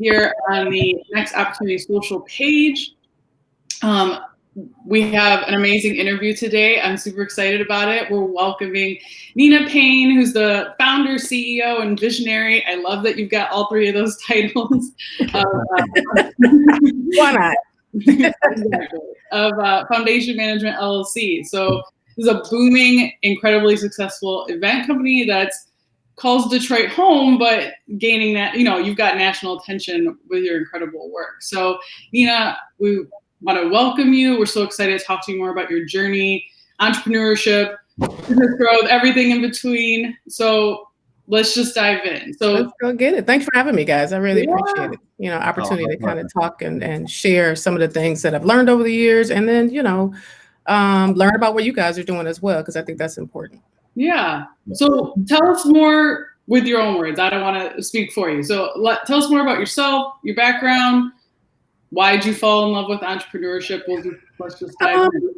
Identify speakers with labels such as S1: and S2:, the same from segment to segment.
S1: here on the Next Opportunity Social page. We have an amazing interview today. I'm super excited about it. We're welcoming Nina Payne, who's the founder, CEO, and visionary. I love that you've got all three of those titles.
S2: Why not?
S1: Of Foundation Management LLC. So this is a booming, incredibly successful event company that's calls Detroit home, but gaining that, you've got national attention with your incredible work. So Nina, we want to welcome you. We're so excited to talk to you more about your journey, entrepreneurship, business growth, everything in between. So let's just dive in. So
S2: let's go get it. Thanks for having me, guys. I really appreciate it. Opportunity to kind of talk and share some of the things that I've learned over the years, and then, learn about what you guys are doing as well, because I think that's important.
S1: Yeah. So tell us more with your own words. I don't want to speak for you. So tell us more about yourself, your background. Why did you fall in love with entrepreneurship? Let's just dive in.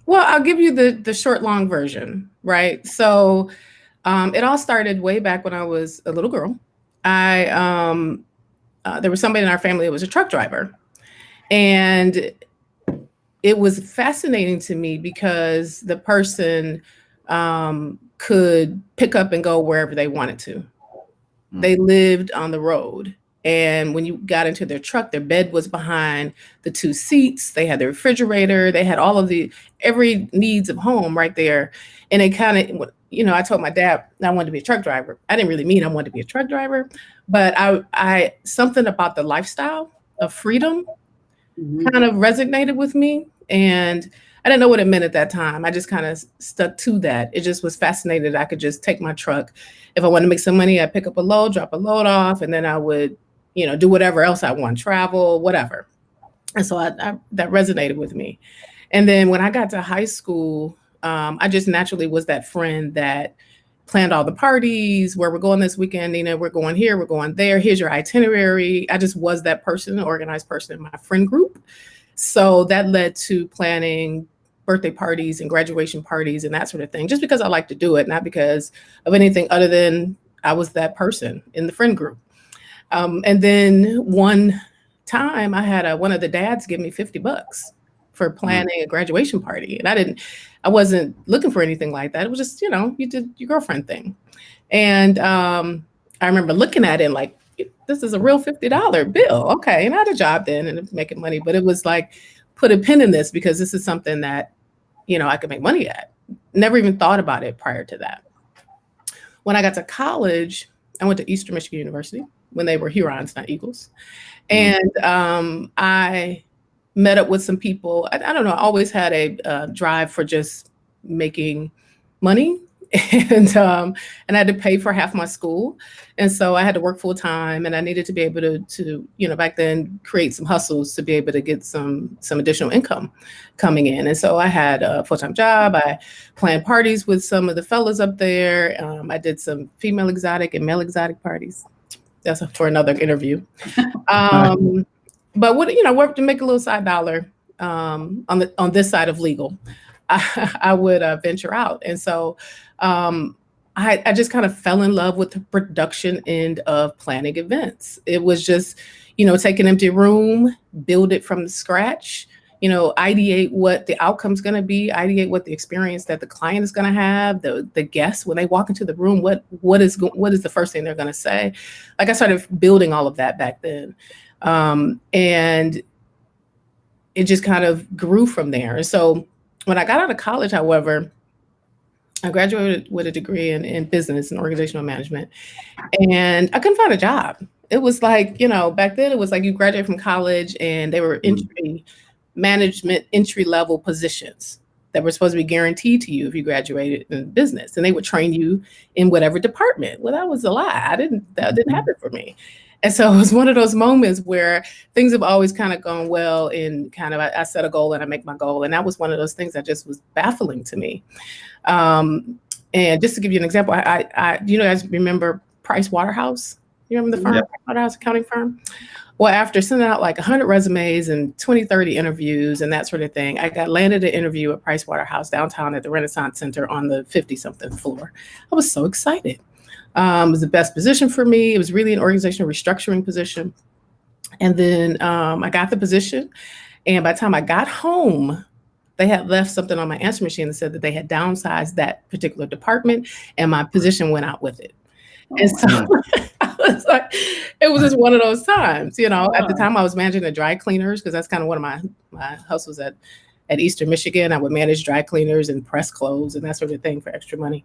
S2: Well, I'll give you the short, long version, right? So it all started way back when I was a little girl. There was somebody in our family that was a truck driver. And it was fascinating to me because the person could pick up and go wherever they wanted to. They lived on the road. And when you got into their truck, their bed was behind the two seats. They had the refrigerator. They had all of every needs of home right there. And it kind of, I told my dad I wanted to be a truck driver. I didn't really mean I wanted to be a truck driver, but I something about the lifestyle of freedom kind of resonated with me. And I didn't know what it meant at that time. I just kind of stuck to that. It just was fascinating. I could just take my truck. If I wanted to make some money, I'd pick up a load, drop a load off, and then I would do whatever else I want, travel, whatever. And so that resonated with me. And then when I got to high school, I just naturally was that friend that planned all the parties, where we're going this weekend, Nina, we're going here, we're going there. Here's your itinerary. I just was that person, an organized person in my friend group. So that led to planning birthday parties and graduation parties and that sort of thing, just because I like to do it, not because of anything other than I was that person in the friend group. And then one time I had one of the dads give me $50 for planning a graduation party. And I wasn't looking for anything like that. It was just, you did your girlfriend thing. And I remember looking at it like, this is a real $50 bill. Okay. And I had a job then and making money, but it was like, put a pin in this because this is something that, I could make money at. Never even thought about it prior to that. When I got to college, I went to Eastern Michigan University when they were Hurons, not Eagles. And I met up with some people. I don't know, I always had a drive for just making money. And I had to pay for half my school. And so I had to work full time, and I needed to be able to back then create some hustles to be able to get some additional income coming in. And so I had a full-time job. I planned parties with some of the fellas up there. I did some female exotic and male exotic parties. That's for another interview. But work to make a little side dollar on this side of legal. I would venture out. And so I just kind of fell in love with the production end of planning events. It was just, take an empty room, build it from scratch, ideate what the outcome's going to be, ideate what the experience that the client is going to have, the guests when they walk into the room, what is the first thing they're going to say. Like I started building all of that back then. And it just kind of grew from there. And so when I got out of college, however, I graduated with a degree in business and organizational management, and I couldn't find a job. It was like, back then it was like you graduate from college and they were entry level positions that were supposed to be guaranteed to you if you graduated in business, and they would train you in whatever department. Well, that was a lie. That didn't happen for me. And so it was one of those moments where things have always kind of gone well, and I set a goal and I make my goal. And that was one of those things that just was baffling to me. And just to give you an example, I you guys remember Price Waterhouse? You remember the firm, Price Waterhouse accounting firm? Well, after sending out like 100 resumes and 20, 30 interviews and that sort of thing, I got landed an interview at Price Waterhouse downtown at the Renaissance Center on the 50-something floor. I was so excited. It was the best position for me. It was really an organizational restructuring position. And then I got the position. And by the time I got home, they had left something on my answer machine that said that they had downsized that particular department, and my position went out with it. And so I was like, it was just one of those times, you know. At the time I was managing the dry cleaners, because that's kind of one of my hustles at Eastern Michigan. I would manage dry cleaners and press clothes and that sort of thing for extra money.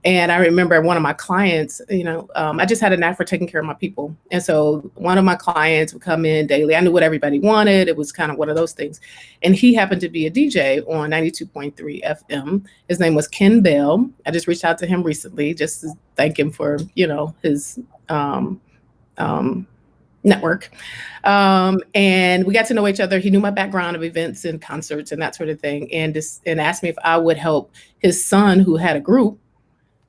S2: And I remember one of my clients, you know, I just had a knack for taking care of my people. And so one of my clients would come in daily. I knew what everybody wanted. It was kind of one of those things. And he happened to be a DJ on 92.3 FM. His name was Ken Bell. I just reached out to him recently just to thank him for, you know, his network. And we got to know each other. He knew my background of events and concerts and that sort of thing. And asked me if I would help his son, who had a group,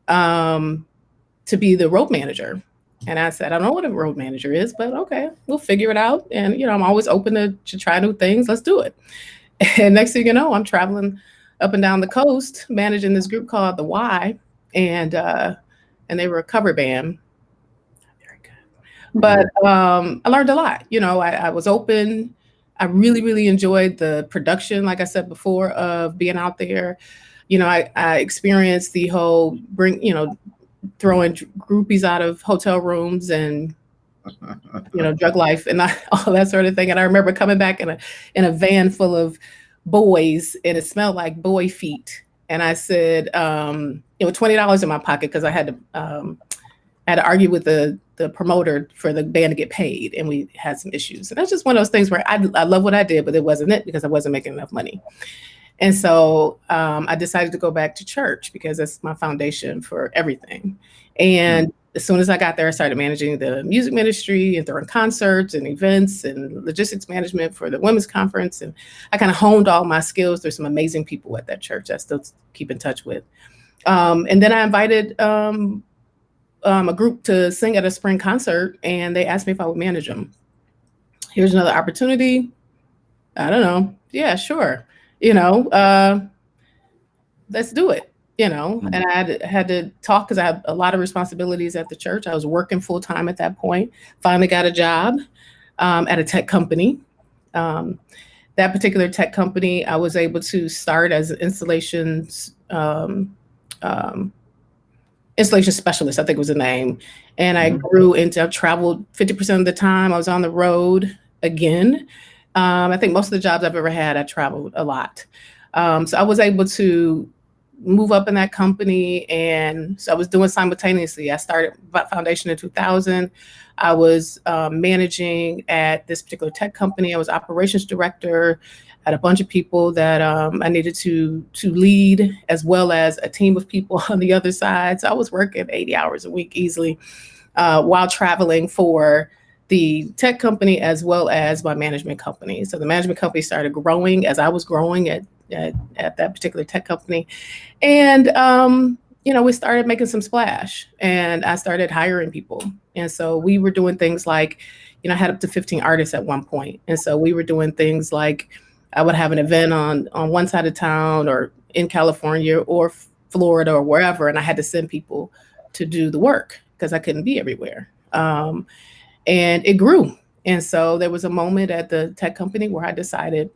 S2: to be the road manager. And I said, I don't know what a road manager is, but okay, we'll figure it out. And, you know, I'm always open to try new things. Let's do it. And next thing you know, I'm traveling up and down the coast, managing this group called the Y. And they were a cover band. Very good. But I learned a lot. You know, I was open. I really, really enjoyed the production, like I said before, of being out there. You know, I experienced the whole throwing groupies out of hotel rooms and, you know, drug life and all that sort of thing. And I remember coming back in a van full of boys, and it smelled like boy feet. And I said, $20 in my pocket, because I had to argue with the promoter for the band to get paid, and we had some issues. And that's just one of those things where I love what I did, but it wasn't it, because I wasn't making enough money. And so I decided to go back to church, because that's my foundation for everything. And as soon as I got there, I started managing the music ministry and throwing concerts and events and logistics management for the women's conference. And I kind of honed all my skills. There's some amazing people at that church I still keep in touch with. And then I invited a group to sing at a spring concert, and they asked me if I would manage them. Here's another opportunity. I don't know. Yeah, sure. You know, let's do it, you know. And I had to talk, because I had a lot of responsibilities at the church. I was working full time at that point. Finally got a job at a tech company. That particular tech company, I was able to start as an installation specialist, I think was the name. And I grew into, I traveled 50% of the time. I was on the road again. I think most of the jobs I've ever had, I traveled a lot. So I was able to move up in that company. And so I was doing simultaneously. I started Foundation in 2000. I was managing at this particular tech company. I was operations director. I had a bunch of people that I needed to lead, as well as a team of people on the other side. So I was working 80 hours a week easily while traveling for the tech company as well as my management company. So the management company started growing as I was growing at that particular tech company. And, we started making some splash, and I started hiring people. And so we were doing things like, I had up to 15 artists at one point. And so we were doing things like, I would have an event on one side of town or in California or Florida or wherever, and I had to send people to do the work because I couldn't be everywhere. And it grew. And so there was a moment at the tech company where I decided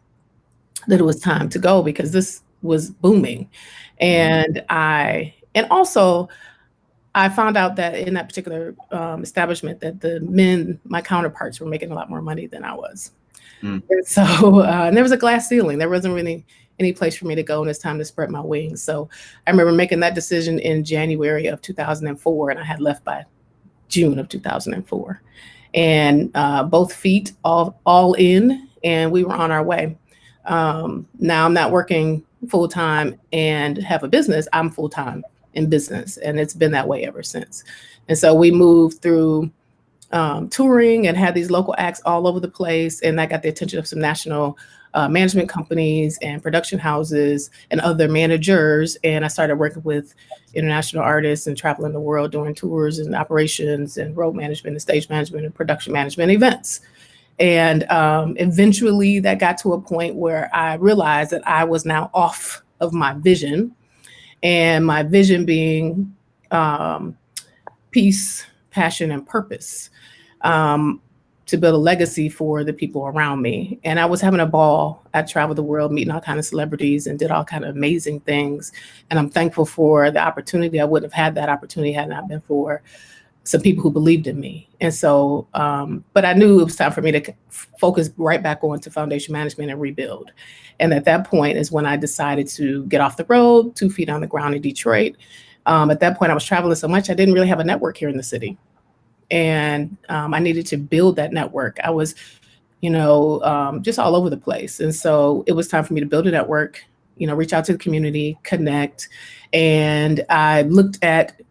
S2: that it was time to go because this was booming. And also I found out that in that particular establishment that the men, my counterparts, were making a lot more money than I was. And so and there was a glass ceiling. There wasn't really any place for me to go, and it's time to spread my wings. So I remember making that decision in January of 2004, and I had left by June of 2004. And both feet all in, and we were on our way. Now I'm not working full time and have a business. I'm full time in business, and it's been that way ever since. And so we moved through touring and had these local acts all over the place, and that got the attention of some national management companies and production houses and other managers. And I started working with international artists and traveling the world doing tours and operations and road management and stage management and production management events. And eventually that got to a point where I realized that I was now off of my vision, and my vision being peace, passion, and purpose. build a legacy for the people around me. And I was having a ball. I traveled the world, meeting all kinds of celebrities and did all kind of amazing things. And I'm thankful for the opportunity. I wouldn't have had that opportunity had it not been for some people who believed in me. And so, but I knew it was time for me to focus right back on to foundation management and rebuild. And at that point is when I decided to get off the road, 2 feet on the ground in Detroit. At that point, I was traveling so much, I didn't really have a network here in the city. And I needed to build that network. I was, just all over the place. And so it was time for me to build a network, reach out to the community, connect. And I looked at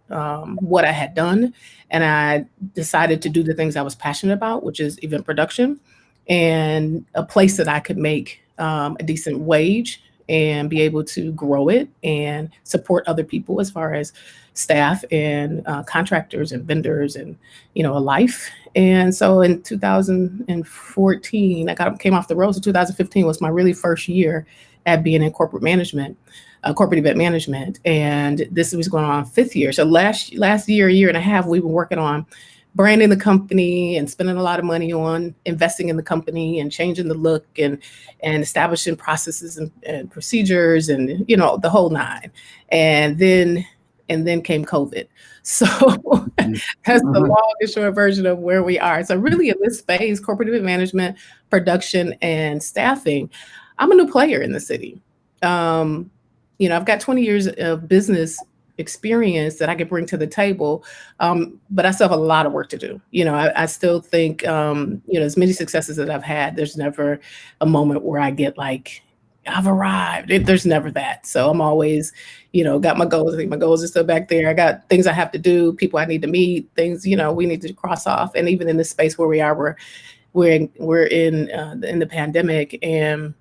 S2: what I had done, and I decided to do the things I was passionate about, which is event production, and a place that I could make a decent wage and be able to grow it and support other people as far as staff and contractors and vendors and, a life. And so in 2014, I came off the road. So 2015 was my really first year at being in corporate management, corporate event management. And this was going on 5th year. So last year and a half, we've been working on branding the company and spending a lot of money on investing in the company and changing the look and establishing processes and procedures and, the whole nine. And then came COVID. So that's the long and short version of where we are. So really in this space, corporate event management, production, and staffing, I'm a new player in the city. I've got 20 years of business experience that I could bring to the table, but I still have a lot of work to do. I still think, as many successes that I've had, there's never a moment where I get like, I've arrived. There's never that. So I'm always, got my goals. I think my goals are still back there. I got things I have to do, people I need to meet, things, we need to cross off. And even in this space where we are, we're in the pandemic and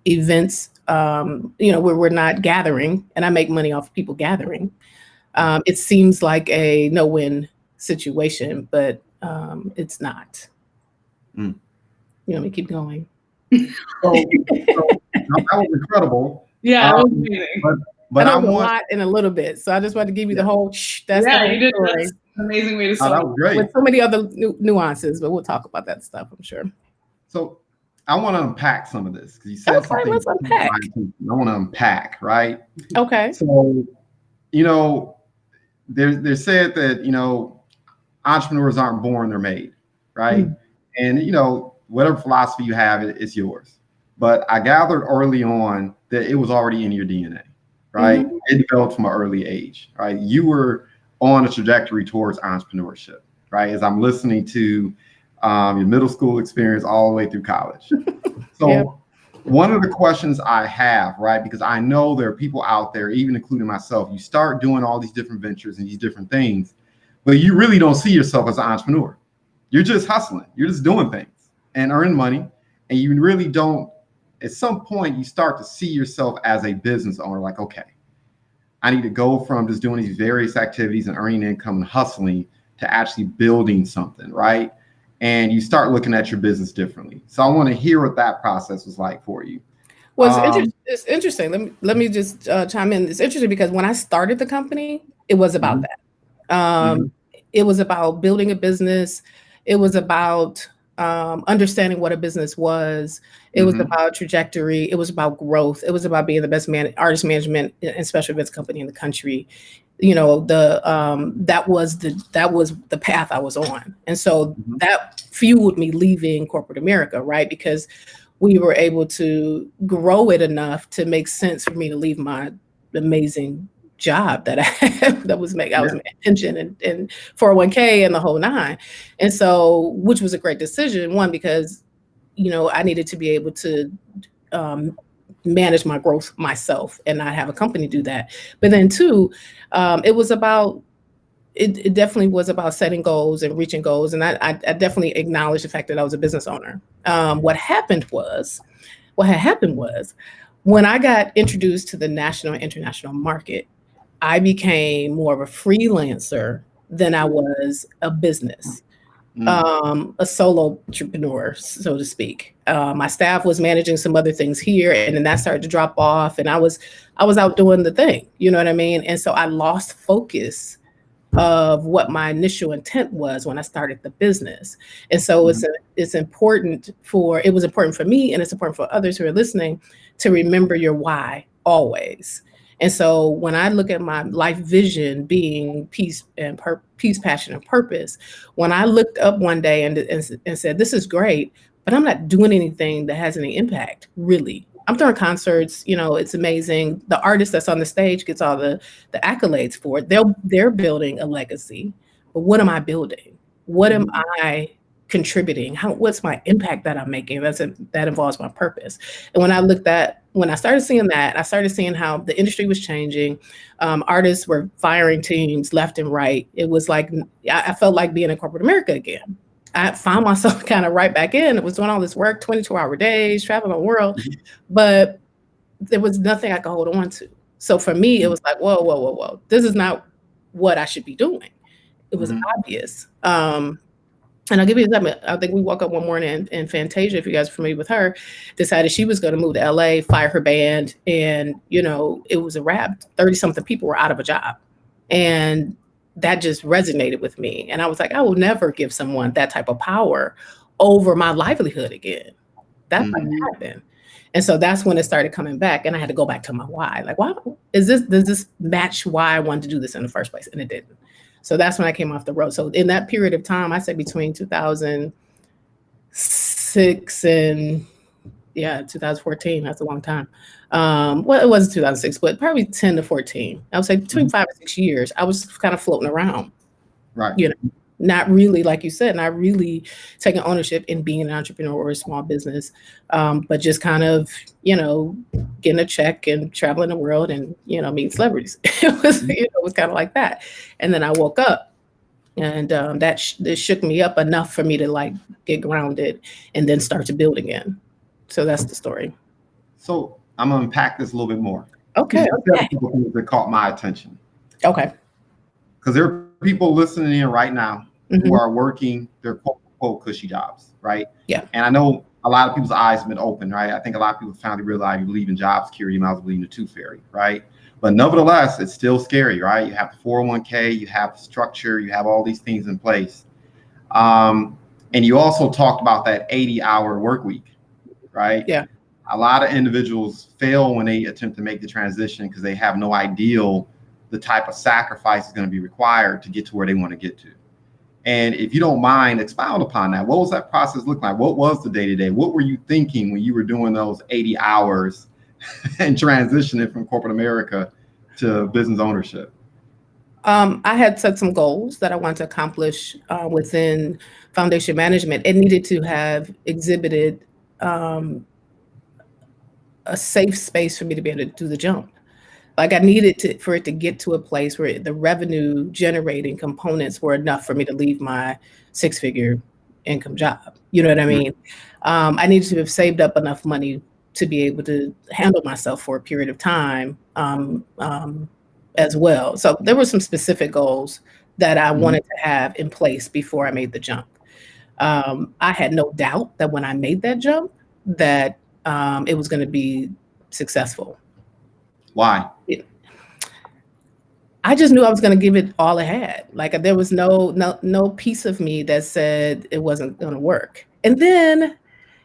S2: events, where we're not gathering, and I make money off of people gathering. It seems like a no-win situation, but it's not. Let me keep going.
S3: So that was incredible.
S1: Yeah, it was amazing.
S3: But
S2: I know a lot in a little bit, so I just wanted to give you the whole. That's the whole
S1: you did.
S2: story.
S1: That's an amazing way to start.
S3: That was great.
S2: With so many other nuances, but we'll talk about that stuff, I'm sure.
S3: So I want to unpack some of this because you said something.
S2: Let's unpack.
S3: I want to unpack, right?
S2: Okay.
S3: So, they're said that, entrepreneurs aren't born, they're made, right? And, whatever philosophy you have, it's yours. But I gathered early on that it was already in your DNA, right? It developed from an early age, right? You were on a trajectory towards entrepreneurship, right? As I'm listening to your middle school experience all the way through college. So one of the questions I have, right, because I know there are people out there, even including myself, you start doing all these different ventures and these different things, but you really don't see yourself as an entrepreneur. You're just hustling. You're just doing things and earning money. And you really don't, at some point, you start to see yourself as a business owner, like, okay, I need to go from just doing these various activities and earning income and hustling to actually building something, right? And you start looking at your business differently. So I want to hear what that process was like for you.
S2: Well, it's interesting. Let me just chime in. It's interesting because when I started the company, it was about that. It was about building a business. It was about understanding what a business was. It was about trajectory. It was about growth. It was about being the best artist management and special events company in the country. That was the path I was on. And so that fueled me leaving corporate America, right? Because we were able to grow it enough to make sense for me to leave my amazing job that I had, I was making pension and 401k and the whole nine. And so, which was a great decision, one, because, I needed to be able to manage my growth myself and not have a company do that. But then two, it definitely was about setting goals and reaching goals. And I definitely acknowledged the fact that I was a business owner. What had happened was when I got introduced to the national and international market, I became more of a freelancer than I was a business, a solo entrepreneur, so to speak. My staff was managing some other things here, and then that started to drop off, and I was out doing the thing, you know what I mean? And so I lost focus of what my initial intent was when I started the business. And so it was important for me, and it's important for others who are listening, to remember your why always. And so when I look at my life vision being peace, passion, and purpose, when I looked up one day and said, this is great, but I'm not doing anything that has any impact, really. I'm throwing concerts, it's amazing. The artist that's on the stage gets all the accolades for it. They're building a legacy. But what am I building? What am I contributing? What's my impact that I'm making? That involves my purpose. And when I started seeing that, I started seeing how the industry was changing. Artists were firing teams left and right. It was like, I felt like being in corporate America again. I found myself kind of right back in. It was doing all this work, 22-hour days, traveling the world, but there was nothing I could hold on to. So for me, it was like, whoa. This is not what I should be doing. It was obvious. And I'll give you an example. I think we woke up one morning and Fantasia, if you guys are familiar with her, decided she was going to move to LA, fire her band. And, it was a wrap. 30-something people were out of a job. And that just resonated with me. And I was like, I will never give someone that type of power over my livelihood again. That's not going to happen. And so that's when it started coming back. And I had to go back to my why. Like, why does this match why I wanted to do this in the first place? And it didn't. So that's when I came off the road. So in that period of time, I said between 2006 and 2014, that's a long time. Well, it wasn't 2006, but probably 10 to 14. I would say between 5 and 6 years, I was kind of floating around.
S3: Right.
S2: Not really, like you said, not really taking ownership in being an entrepreneur or a small business, but just kind of, getting a check and traveling the world and, meeting celebrities. It was kind of like that. And then I woke up and this shook me up enough for me to like get grounded and then start to build again. So that's the story.
S3: So I'm going to unpack this a little bit more.
S2: Okay.
S3: That caught my attention.
S2: Okay.
S3: Because there are people listening in right now who are working their quote unquote cushy jobs, right?
S2: Yeah.
S3: And I know a lot of people's eyes have been open, right? I think a lot of people finally realize you believe in job security, you might as well believe in the tooth fairy, right? But nevertheless, it's still scary, right? You have the 401k, you have the structure, you have all these things in place. And you also talked about that 80-hour work week, right?
S2: Yeah.
S3: A lot of individuals fail when they attempt to make the transition because they have no idea the type of sacrifice is going to be required to get to where they want to get to. And if you don't mind, expound upon that. What was that process look like? What was the day-to-day? What were you thinking when you were doing those 80 hours and transitioning from corporate America to business ownership?
S2: I had set some goals that I wanted to accomplish within foundation management. It needed to have exhibited a safe space for me to be able to do the jump. Like I needed for it to get to a place where the revenue generating components were enough for me to leave my 6-figure income job. You know what I mean? I needed to have saved up enough money to be able to handle myself for a period of time as well. So there were some specific goals that I wanted to have in place before I made the jump. I had no doubt that when I made that jump, that it was going to be successful.
S3: Why?
S2: I just knew I was going to give it all I had. Like there was no piece of me that said it wasn't going to work. And then,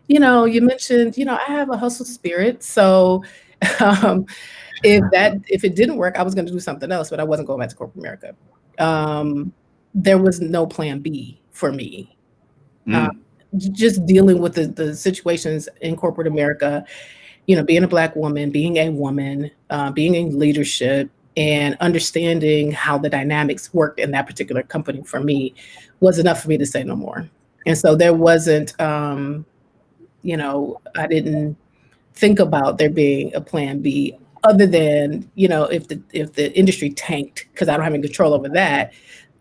S2: you mentioned, I have a hustle spirit. So if it didn't work, I was going to do something else, but I wasn't going back to corporate America. There was no plan B for me. Just dealing with the situations in corporate America, being a Black woman, being a woman, being in leadership, and understanding how the dynamics worked in that particular company for me was enough for me to say no more. And so there wasn't, I didn't think about there being a plan B other than, if the industry tanked, because I don't have any control over that,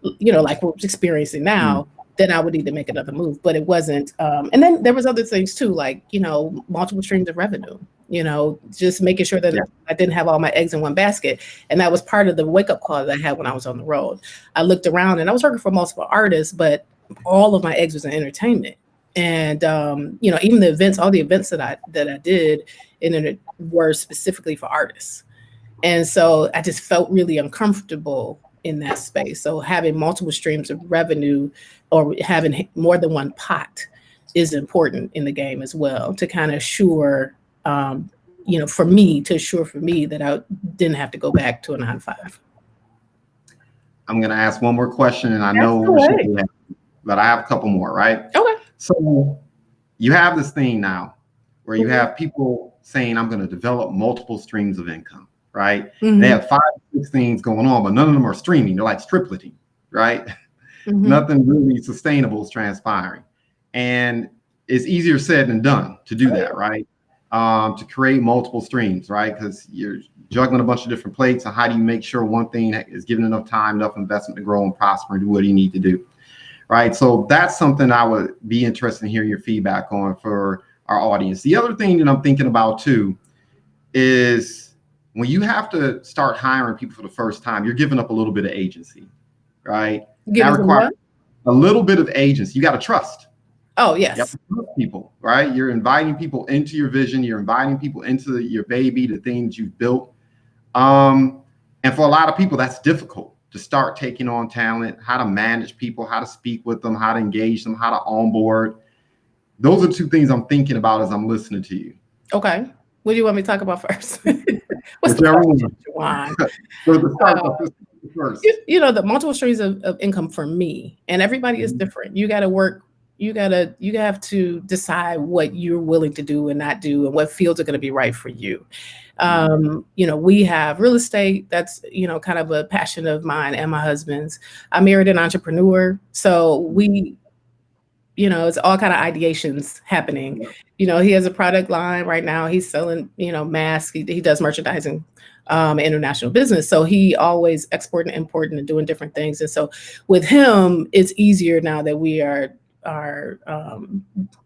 S2: like we're experiencing now, then I would need to make another move. But it wasn't. And then there was other things too, like, multiple streams of revenue, just making sure that I didn't have all my eggs in one basket. And that was part of the wake up call that I had when I was on the road. I looked around and I was working for multiple artists, but all of my eggs was in entertainment. And, even the events, all the events that I did were specifically for artists. And so I just felt really uncomfortable in that space. So having multiple streams of revenue or having more than one pot is important in the game as well, to kind of assure, for me that I didn't have to go back to a 9-to-5.
S3: I'm going to ask one more question, and I
S2: That's
S3: know we should do that, but I have a couple more, right?
S2: Okay.
S3: So you have this thing now where you have people saying, I'm going to develop multiple streams of income, right? They have 5 or 6 things going on, but none of them are streaming. They're like striplety, right? Nothing really sustainable is transpiring. And it's easier said than done to do that, right? To create multiple streams, right? Because you're juggling a bunch of different plates. And how do you make sure one thing is given enough time, enough investment to grow and prosper and do what you need to do, right? So that's something I would be interested in hearing your feedback on for our audience. The other thing that I'm thinking about too is when you have to start hiring people for the first time, you're giving up a little bit of agency, right? That requires a little bit of agency. You got to trust.
S2: Oh, yes.
S3: You have to trust people, right? You're inviting people into your vision. You're inviting people into your baby, the things you've built. And for a lot of people, that's difficult to start taking on talent, how to manage people, how to speak with them, how to engage them, how to onboard. Those are 2 things I'm thinking about as I'm listening to you.
S2: Okay. What do you want me to talk about first? What's
S3: Whichever
S2: the
S3: one.
S2: First. The multiple streams of income for me, and everybody is different. You got to work. You have to decide what you're willing to do and not do, and what fields are going to be right for you. We have real estate. That's, kind of a passion of mine and my husband's. I married an entrepreneur. So we, it's all kind of ideations happening. He has a product line right now. He's selling, masks. He does merchandising, international business. So he always exporting and importing and doing different things. And so with him, it's easier now that we are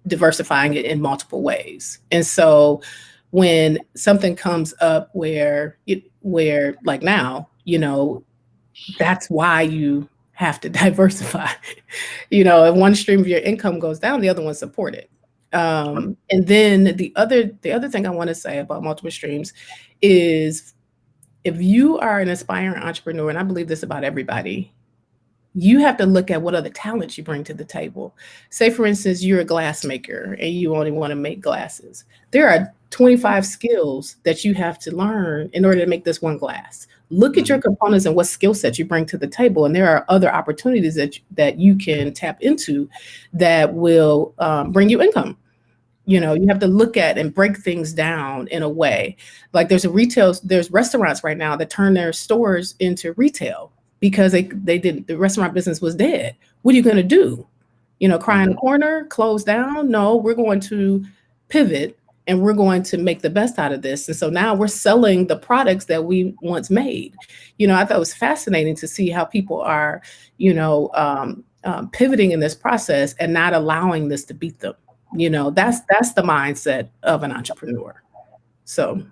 S2: diversifying it in multiple ways. And so when something comes up where like now, that's why you have to diversify. If one stream of your income goes down, the other one's supported. And then the other thing I want to say about multiple streams is, if you are an aspiring entrepreneur, and I believe this about everybody, you have to look at what other talents you bring to the table. Say, for instance, you're a glass maker and you only want to make glasses. There are 25 skills that you have to learn in order to make this one glass. Look at your components and what skill sets you bring to the table. And there are other opportunities that you can tap into that will bring you income. You have to look at and break things down in a way. Like there's restaurants right now that turn their stores into retail because the restaurant business was dead. What are you going to do? Cry in the corner, close down? No, we're going to pivot and we're going to make the best out of this. And so now we're selling the products that we once made. I thought it was fascinating to see how people are, pivoting in this process and not allowing this to beat them. That's the mindset of an entrepreneur. So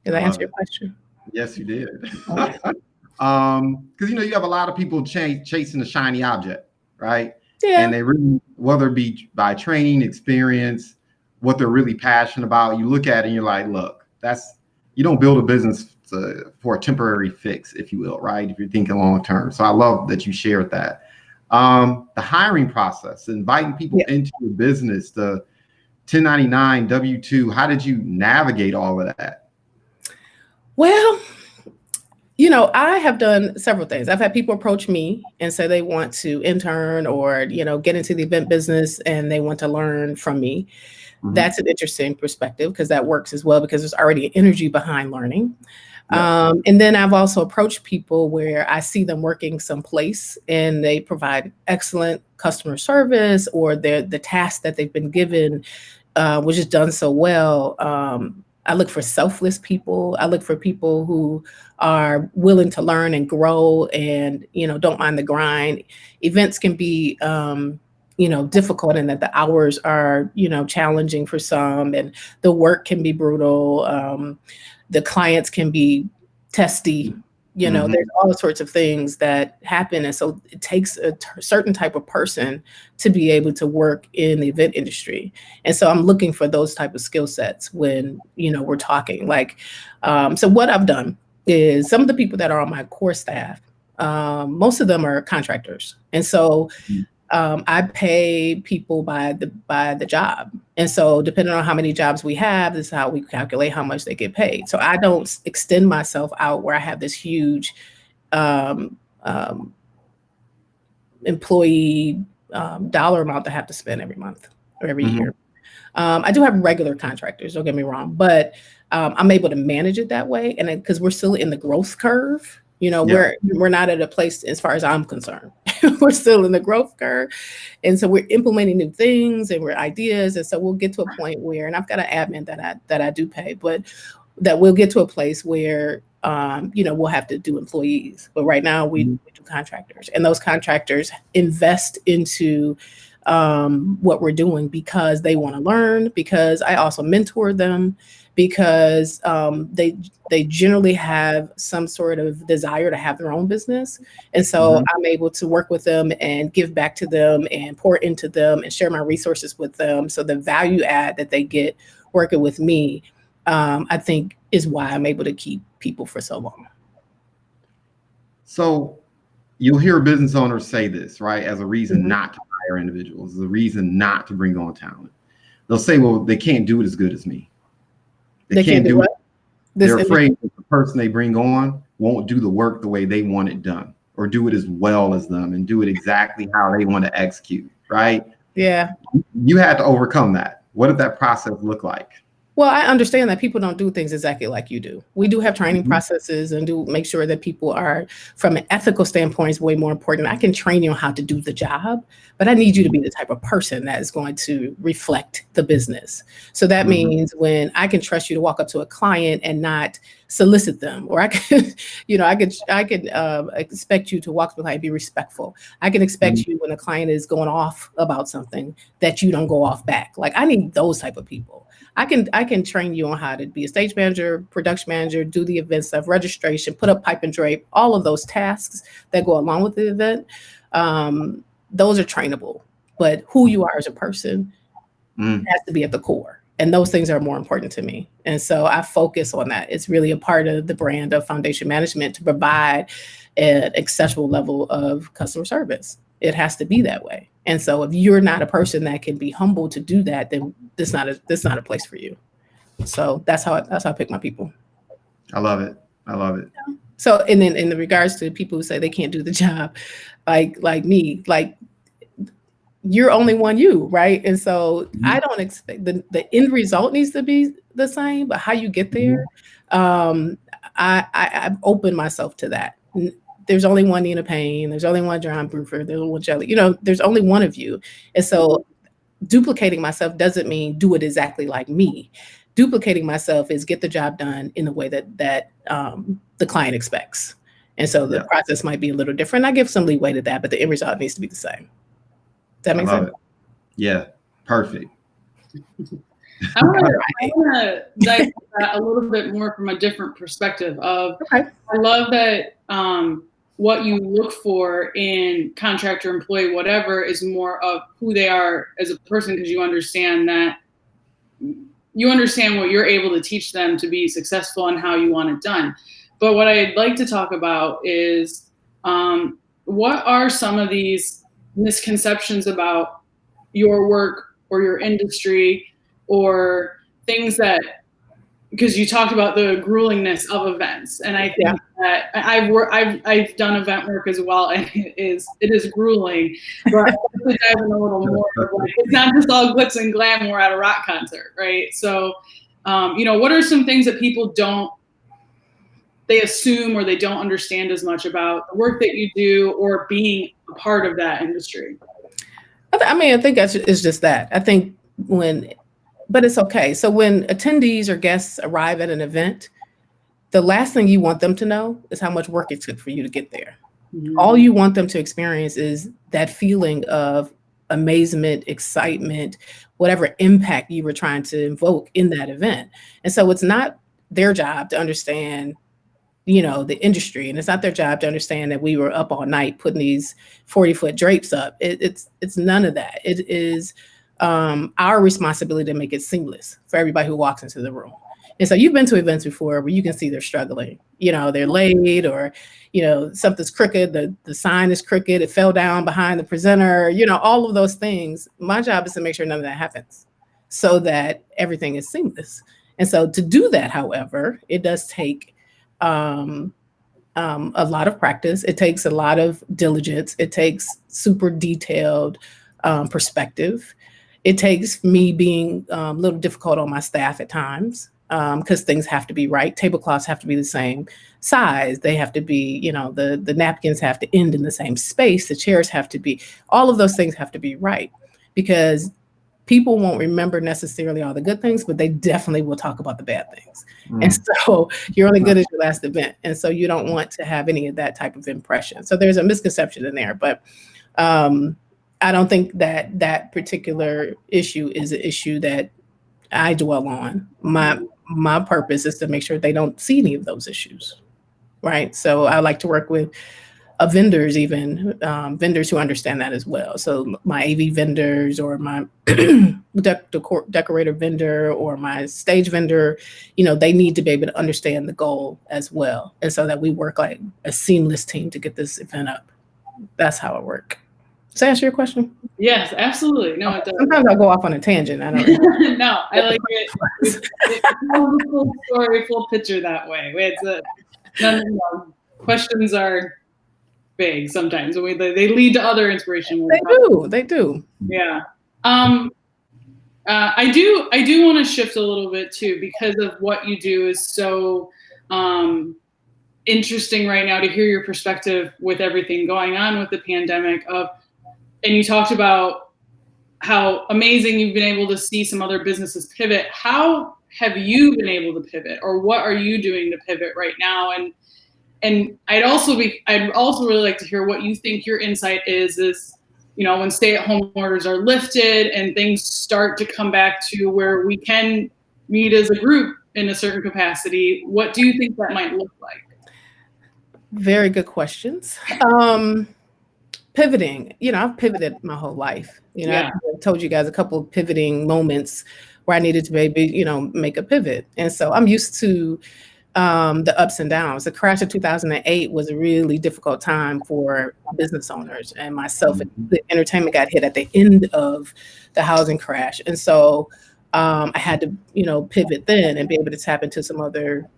S2: did I answer your question?
S3: Yes, you did. Because you have a lot of people chasing the shiny object, right?
S2: Yeah.
S3: And they really, whether it be by training, experience, what they're really passionate about, you look at it and you're like, look, you don't build a business for a temporary fix, if you will, right? If you're thinking long term. So I love that you shared that. The hiring process, inviting people into your business, the 1099, W-2, how did you navigate all of that?
S2: Well, I have done several things. I've had people approach me and say they want to intern or, get into the event business and they want to learn from me. That's an interesting perspective because that works as well because there's already an energy behind learning. And then I've also approached people where I see them working someplace and they provide excellent customer service, or the task that they've been given was just done so well. I look for selfless people. I look for people who are willing to learn and grow and, don't mind the grind. Events can be, difficult in that the hours are, challenging for some, and the work can be brutal. The clients can be testy. There's all sorts of things that happen. And so it takes a certain type of person to be able to work in the event industry. And so I'm looking for those type of skill sets when, we're talking. So what I've done is some of the people that are on my core staff, most of them are contractors. And so I pay people by the job. And so depending on how many jobs we have, this is how we calculate how much they get paid. So I don't extend myself out where I have this huge employee dollar amount to have to spend every month or every year. I do have regular contractors, don't get me wrong, but I'm able to manage it that way. And because we're still in the growth curve, we're not at a place as far as I'm concerned. We're still in the growth curve. And so we're implementing new things and we're ideas. And so we'll get to a point where, and I've got an admin that I do pay, but that we'll get to a place where, we'll have to do employees. But right now we do contractors, and those contractors invest into what we're doing because they want to learn, because I also mentor them, because they generally have some sort of desire to have their own business. And so I'm able to work with them and give back to them and pour into them and share my resources with them. So the value add that they get working with me, I think is why I'm able to keep people for so long.
S3: So you'll hear business owners say this, right, as a reason not to hire individuals, as a reason not to bring on talent. They'll say, well, they can't do it as good as me. They can't do it. They're afraid that the person they bring on won't do the work the way they want it done, or do it as well as them and do it exactly how they want to execute, right?
S2: Yeah.
S3: You had to overcome that. What did that process look like?
S2: Well, I understand that people don't do things exactly like you do. We do have training processes and do make sure that people are, from an ethical standpoint, is way more important. I can train you on how to do the job, but I need you to be the type of person that is going to reflect the business. So that means when I can trust you to walk up to a client and not solicit them, or I could, I could expect you to walk up to a client and be respectful. I can expect you when a client is going off about something that you don't go off back. Like, I need those type of people. I can train you on how to be a stage manager, production manager, do the event stuff, registration, put up pipe and drape, all of those tasks that go along with the event. Those are trainable, but who you are as a person has to be at the core. And those things are more important to me. And so I focus on that. It's really a part of the brand of Foundation Management to provide an acceptable level of customer service. It has to be that way. And so if you're not a person that can be humble to do that, then this not a place for you. So that's how I pick my people.
S3: I love it.
S2: So, and then in the regards to people who say they can't do the job, like me, like, you're only one you, right? And so I don't expect the end result needs to be the same, but how you get there, I've opened myself to that. There's only one Nina Payne. There's only one John Bruford. There's only one Jelly. There's only one of you. And so duplicating myself doesn't mean do it exactly like me. Duplicating myself is get the job done in the way that the client expects. And so the process might be a little different. I give some leeway to that, but the end result needs to be the same. Does that make sense?
S3: Yeah, perfect.
S1: I want to dive into that a little bit more from a different perspective of, I love that what you look for in contractor, employee, whatever, is more of who they are as a person, because you understand what you're able to teach them to be successful and how you want it done. But what I'd like to talk about is what are some of these misconceptions about your work or your industry, or things that, because you talked about the gruelingness of events, and I think that I've done event work as well, and it is grueling. But I want to dive in a little more. Like, it's not just all glitz and glam. We're at a rock concert, right? So, what are some things that people they assume or they don't understand as much about the work that you do or being a part of that industry?
S2: I think it's just that. I think but it's okay. So when attendees or guests arrive at an event, the last thing you want them to know is how much work it took for you to get there. All you want them to experience is that feeling of amazement, excitement, whatever impact you were trying to invoke in that event. And so it's not their job to understand, the industry, and it's not their job to understand that we were up all night putting these 40-foot drapes up. It's none of that. It is our responsibility to make it seamless for everybody who walks into the room. And so you've been to events before where you can see they're struggling. They're late, or, something's crooked. The sign is crooked. It fell down behind the presenter, all of those things. My job is to make sure none of that happens so that everything is seamless. And so to do that, however, it does take a lot of practice. It takes a lot of diligence. It takes super detailed perspective. It takes me being a little difficult on my staff at times, because things have to be right. Tablecloths have to be the same size. They have to be, the napkins have to end in the same space. The chairs have to be, all of those things have to be right, because people won't remember necessarily all the good things, but they definitely will talk about the bad things. And so you're only good as your last event. And so you don't want to have any of that type of impression. So there's a misconception in there, but I don't think that particular issue is an issue that I dwell on. My purpose is to make sure they don't see any of those issues, right? So I like to work with vendors, even vendors who understand that as well. So my AV vendors, or my decorator vendor, or my stage vendor, they need to be able to understand the goal as well. And so that we work like a seamless team to get this event up. That's how I work. Does that answer your question?
S1: Yes, absolutely. No, it does.
S2: Sometimes I'll go off on a tangent. I don't
S1: No, I like it. It tells a full story, full picture that way. Questions are vague sometimes. They lead to other inspiration.
S2: They do.
S1: Yeah. I do want to shift a little bit too, because of what you do is so interesting right now to hear your perspective with everything going on with the pandemic. And you talked about how amazing you've been able to see some other businesses pivot. How have you been able to pivot, or what are you doing to pivot right now? And I'd also really like to hear what you think your insight is, when stay-at-home orders are lifted and things start to come back to where we can meet as a group in a certain capacity. What do you think that might look like?
S2: Very good questions. Pivoting, I've pivoted my whole life.
S1: Yeah.
S2: I've told you guys a couple of pivoting moments where I needed to maybe, make a pivot. And so I'm used to the ups and downs. The crash of 2008 was a really difficult time for business owners and myself. The entertainment got hit at the end of the housing crash. And so I had to, pivot then and be able to tap into some other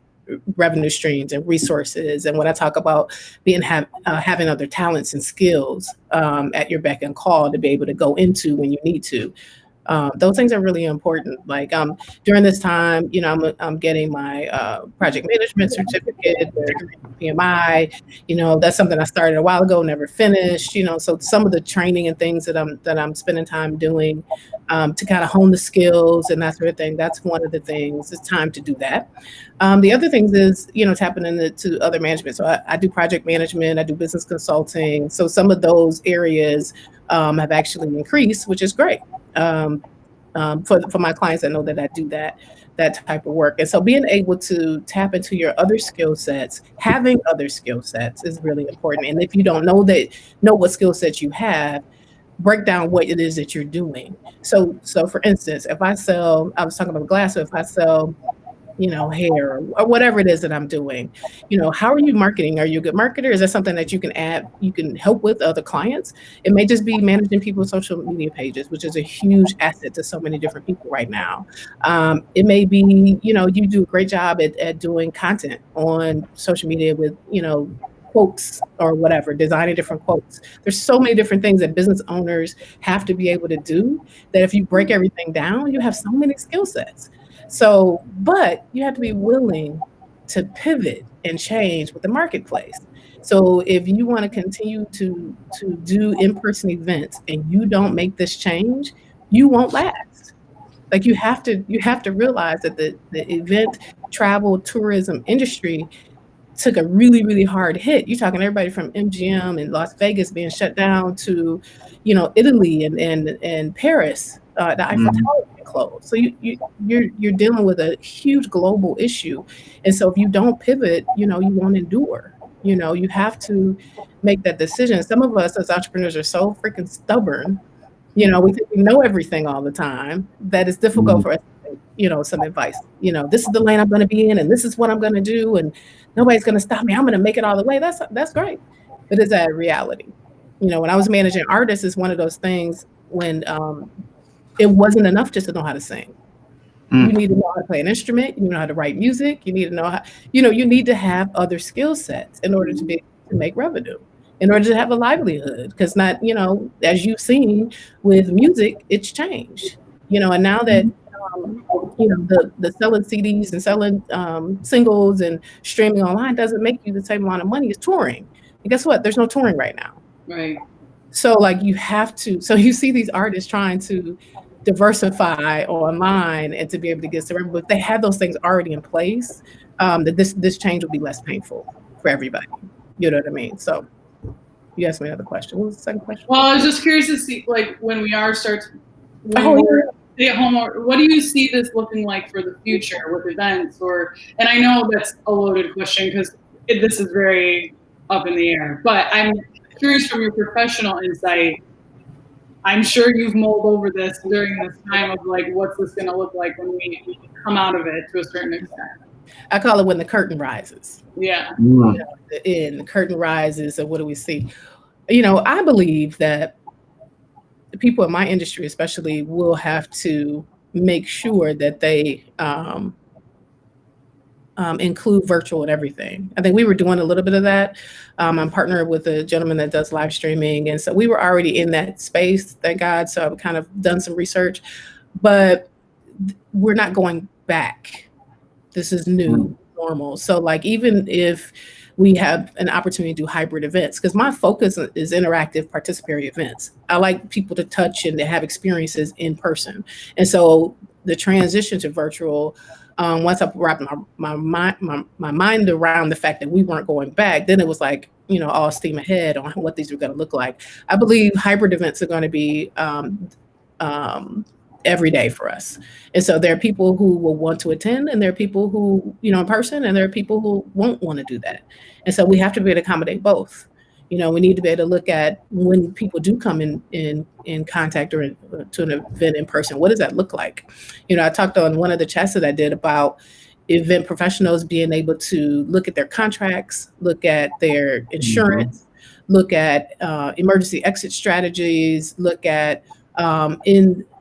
S2: revenue streams and resources. And when I talk about having other talents and skills at your beck and call to be able to go into when you need to, those things are really important. Like during this time, I'm getting my project management certificate, PMI. That's something I started a while ago, never finished. So some of the training and things that I'm spending time doing to kind of hone the skills and that sort of thing. That's one of the things. It's time to do that. The other things is tapping into other management. So I do project management. I do business consulting. So some of those areas have actually increased, which is great. For my clients that know that I do that type of work. And so being able to tap into your other skill sets, having other skill sets is really important. And if you don't know what skill sets you have, break down what it is that you're doing. So for instance, I was talking about glass, so if I sell hair or whatever it is that I'm doing, how are you marketing? Are you a good marketer? Is that something that you can add, you can help with other clients? It may just be managing people's social media pages, which is a huge asset to so many different people right now. It may be, you do a great job at doing content on social media with, quotes or whatever, designing different quotes. There's so many different things that business owners have to be able to do that if you break everything down, you have so many skill sets. So, but you have to be willing to pivot and change with the marketplace. So if you want to continue to do in-person events and you don't make this change, you won't last. Like you have to realize that the event, travel, tourism industry took a really, really hard hit. You're talking everybody from MGM and Las Vegas being shut down to, Italy and Paris, the Eiffel Tower being closed. So you're dealing with a huge global issue. And so if you don't pivot, you won't endure. You have to make that decision. Some of us as entrepreneurs are so freaking stubborn. We think we know everything all the time that it's difficult for us to say some advice. This is the lane I'm going to be in, and this is what I'm going to do, and nobody's going to stop me. I'm going to make it all the way. That's great. But is that reality? When I was managing artists, it's one of those things when it wasn't enough just to know how to sing. You need to know how to play an instrument. You know how to write music. You need to know how, you need to have other skill sets in order to be able to make revenue, in order to have a livelihood. Because not, as you've seen with music, it's changed, and now that, the selling CDs and selling singles and streaming online doesn't make you the same amount of money as touring. And guess what? There's no touring right now.
S1: Right. So
S2: you have to, you see these artists trying to diversify online and to be able to get to, but if they have those things already in place, that this change will be less painful for everybody. You know what I mean? So you asked me another question. What was the second question?
S1: Well, I was just curious to see, when we are stay at home, what do you see this looking like for the future with events? And I know that's a loaded question because this is very up in the air, but I'm curious from your professional insight. I'm sure you've mulled over this during this time of what's this going to look like when we come out of it to a certain extent.
S2: I call it when the curtain rises.
S1: Yeah.
S2: The curtain rises, and what do we see? I believe that the people in my industry, especially, will have to make sure that they include virtual in everything. I think we were doing a little bit of that. I'm partnered with a gentleman that does live streaming. And so we were already in that space, thank God. So I've kind of done some research, but we're not going back. This is new normal. So even if we have an opportunity to do hybrid events, because my focus is interactive participatory events. I like people to touch and to have experiences in person. And so the transition to virtual, once I wrapped my mind around the fact that we weren't going back, then it was all steam ahead on what these were going to look like. I believe hybrid events are going to be every day for us. And so there are people who will want to attend, and there are people who, in person, and there are people who won't want to do that. And so we have to be able to accommodate both. We need to be able to look at when people do come in contact or to an event in person, what does that look like? I talked on one of the chats that I did about event professionals being able to look at their contracts, look at their insurance, look at emergency exit strategies, look at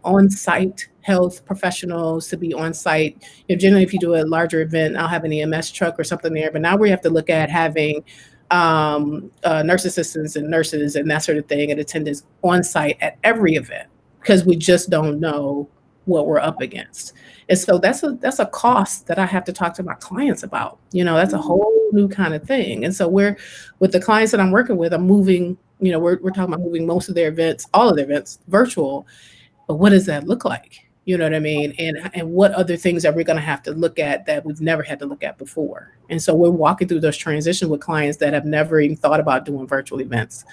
S2: on-site health professionals to be on site. Generally, if you do a larger event, I'll have an EMS truck or something there. But now we have to look at having nurse assistants and nurses and that sort of thing and attendants on site at every event, because we just don't know what we're up against. And so that's a cost that I have to talk to my clients about. That's a whole new kind of thing. And so with the clients that I'm working with, I'm moving, we're talking about moving most of their events, all of their events virtual. But what does that look like? You know what I mean? And what other things are we going to have to look at that we've never had to look at before? And so we're walking through those transitions with clients that have never even thought about doing virtual events.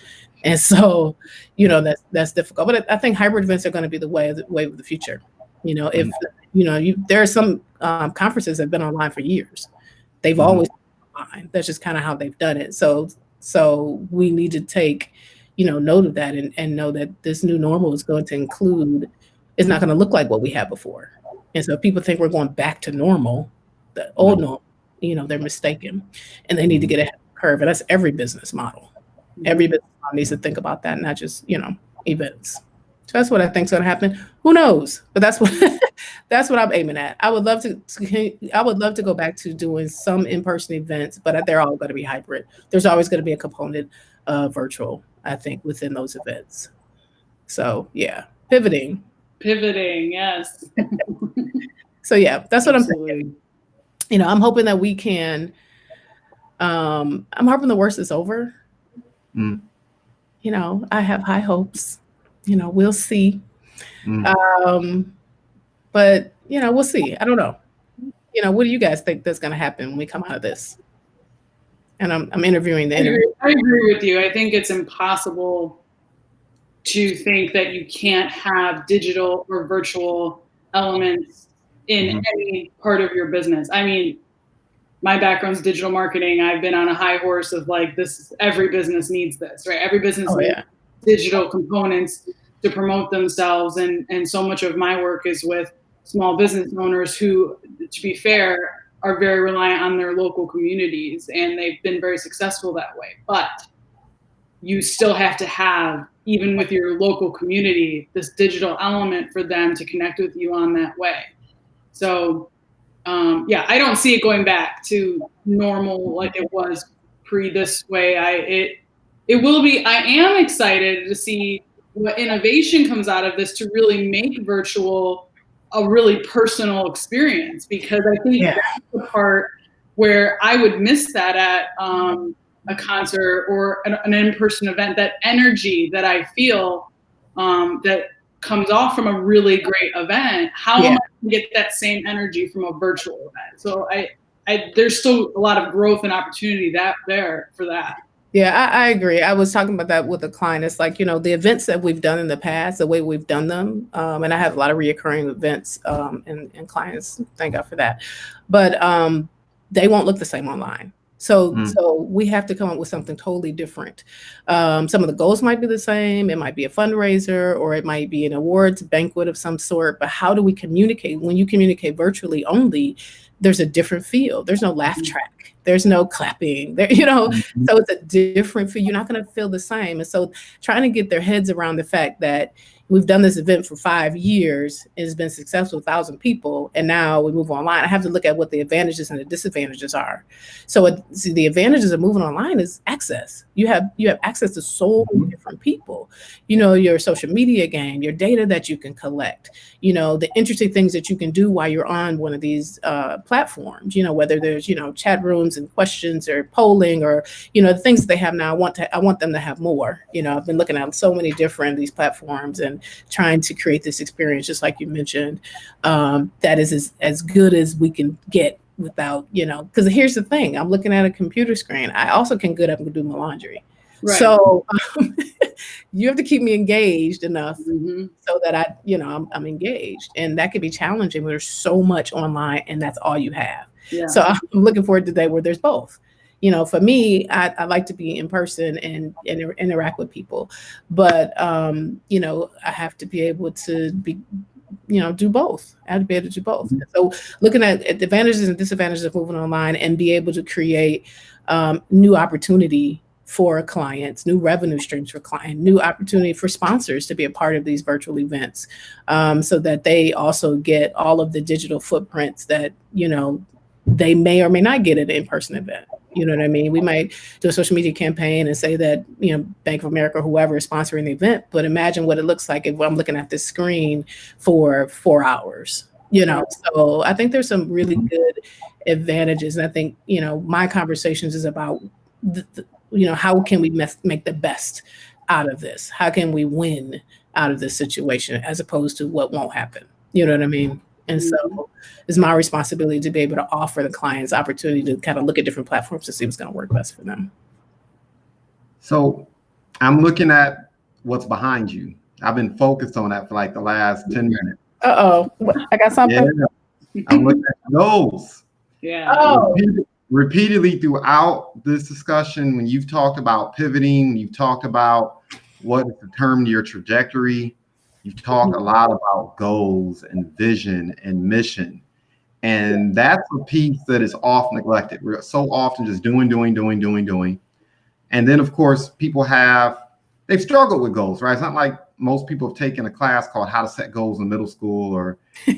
S2: And so, that's difficult. But I think hybrid events are going to be the way of the future. If, there are some conferences that have been online for years. They've always been online. That's just kind of how they've done it. So we need to take, note of that and know that this new normal is going to include, it's not going to look like what we had before. And so if people think we're going back to normal, the old normal, they're mistaken, and they need to get ahead of the curve. And that's every business model. Every business model needs to think about that, not just, events. So that's what I think is going to happen. Who knows? But that's what I'm aiming at. I would love to go back to doing some in-person events, but they're all going to be hybrid. There's always going to be a component of virtual, I think, within those events. So yeah, pivoting, yes. So yeah, that's what Absolutely. I'm thinking. I'm hoping that we can, I'm hoping the worst is over. I have high hopes. We'll see. But we'll see. I don't know. What do you guys think that's going to happen when we come out of this? And I'm interviewing the interview.
S1: I agree with you. I think it's impossible to think that you can't have digital or virtual elements in any part of your business. I mean, my background's digital marketing. I've been on a high horse of this, every business needs this, right? Every business needs digital components to promote themselves. And so much of my work is with small business owners who, to be fair, are very reliant on their local communities, and they've been very successful that way. But you still have to have, even with your local community, this digital element for them to connect with you on that way. So yeah, I don't see it going back to normal like it was pre this way. It will be. I am excited to see what innovation comes out of this to really make virtual a really personal experience, because I think that's the part where I would miss that at a concert or an in-person event, that energy that I feel that comes off from a really great event. How am I going to get that same energy from a virtual event? So there's still a lot of growth and opportunity there for that.
S2: Yeah, I agree. I was talking about that with a client. It's like, the events that we've done in the past, the way we've done them, and I have a lot of reoccurring events and clients, thank God for that. But they won't look the same online. So we have to come up with something totally different. Some of the goals might be the same. It might be a fundraiser, or it might be an awards banquet of some sort. But how do we communicate? When you communicate virtually only, there's a different feel. There's no laugh track. There's no clapping there, so it's a different feel. You're not going to feel the same. And so trying to get their heads around the fact that we've done this event for 5 years, it's been successful, 1,000 people, and now we move online. I have to look at what the advantages and the disadvantages are. So the advantages of moving online is access. You have access to so many different people, your social media game, your data that you can collect, the interesting things that you can do while you're on one of these platforms, whether there's, chat rooms and questions or polling or, the things that they have now. I want them to have more. I've been looking at so many different these platforms and trying to create this experience, just like you mentioned, that is as good as we can get without, because here's the thing, I'm looking at a computer screen. I also can get up and do my laundry. Right. So you have to keep me engaged enough so that I'm engaged. And that could be challenging when there's so much online and that's all you have. Yeah. So I'm looking forward to the day where there's both. For me, I like to be in person and interact with people, but I have to be able to be, do both. I have to be able to do both. So looking at the advantages and disadvantages of moving online and be able to create new opportunity for clients, new revenue streams for clients, new opportunity for sponsors to be a part of these virtual events, so that they also get all of the digital footprints that, they may or may not get at an in-person event. You know what I mean? We might do a social media campaign and say that, Bank of America or whoever is sponsoring the event, but imagine what it looks like if I'm looking at this screen for 4 hours, So I think there's some really good advantages. And I think, my conversations is about, how can we make the best out of this? How can we win out of this situation as opposed to what won't happen? You know what I mean? And so it's my responsibility to be able to offer the clients opportunity to kind of look at different platforms to see what's going to work best for them. So
S3: I'm looking at what's behind you. I've been focused on that for like the last 10 minutes.
S2: Uh-oh. I got something?
S3: Yeah. I'm looking at goals.
S1: Yeah.
S2: Oh.
S3: Repeatedly throughout this discussion, when you've talked about pivoting, when you've talked about what has determined your trajectory, you've talked a lot about goals and vision and mission. And that's a piece that is often neglected. We're so often just doing. And then, of course, they've struggled with goals, right? It's not like most people have taken a class called How to Set Goals in Middle School or high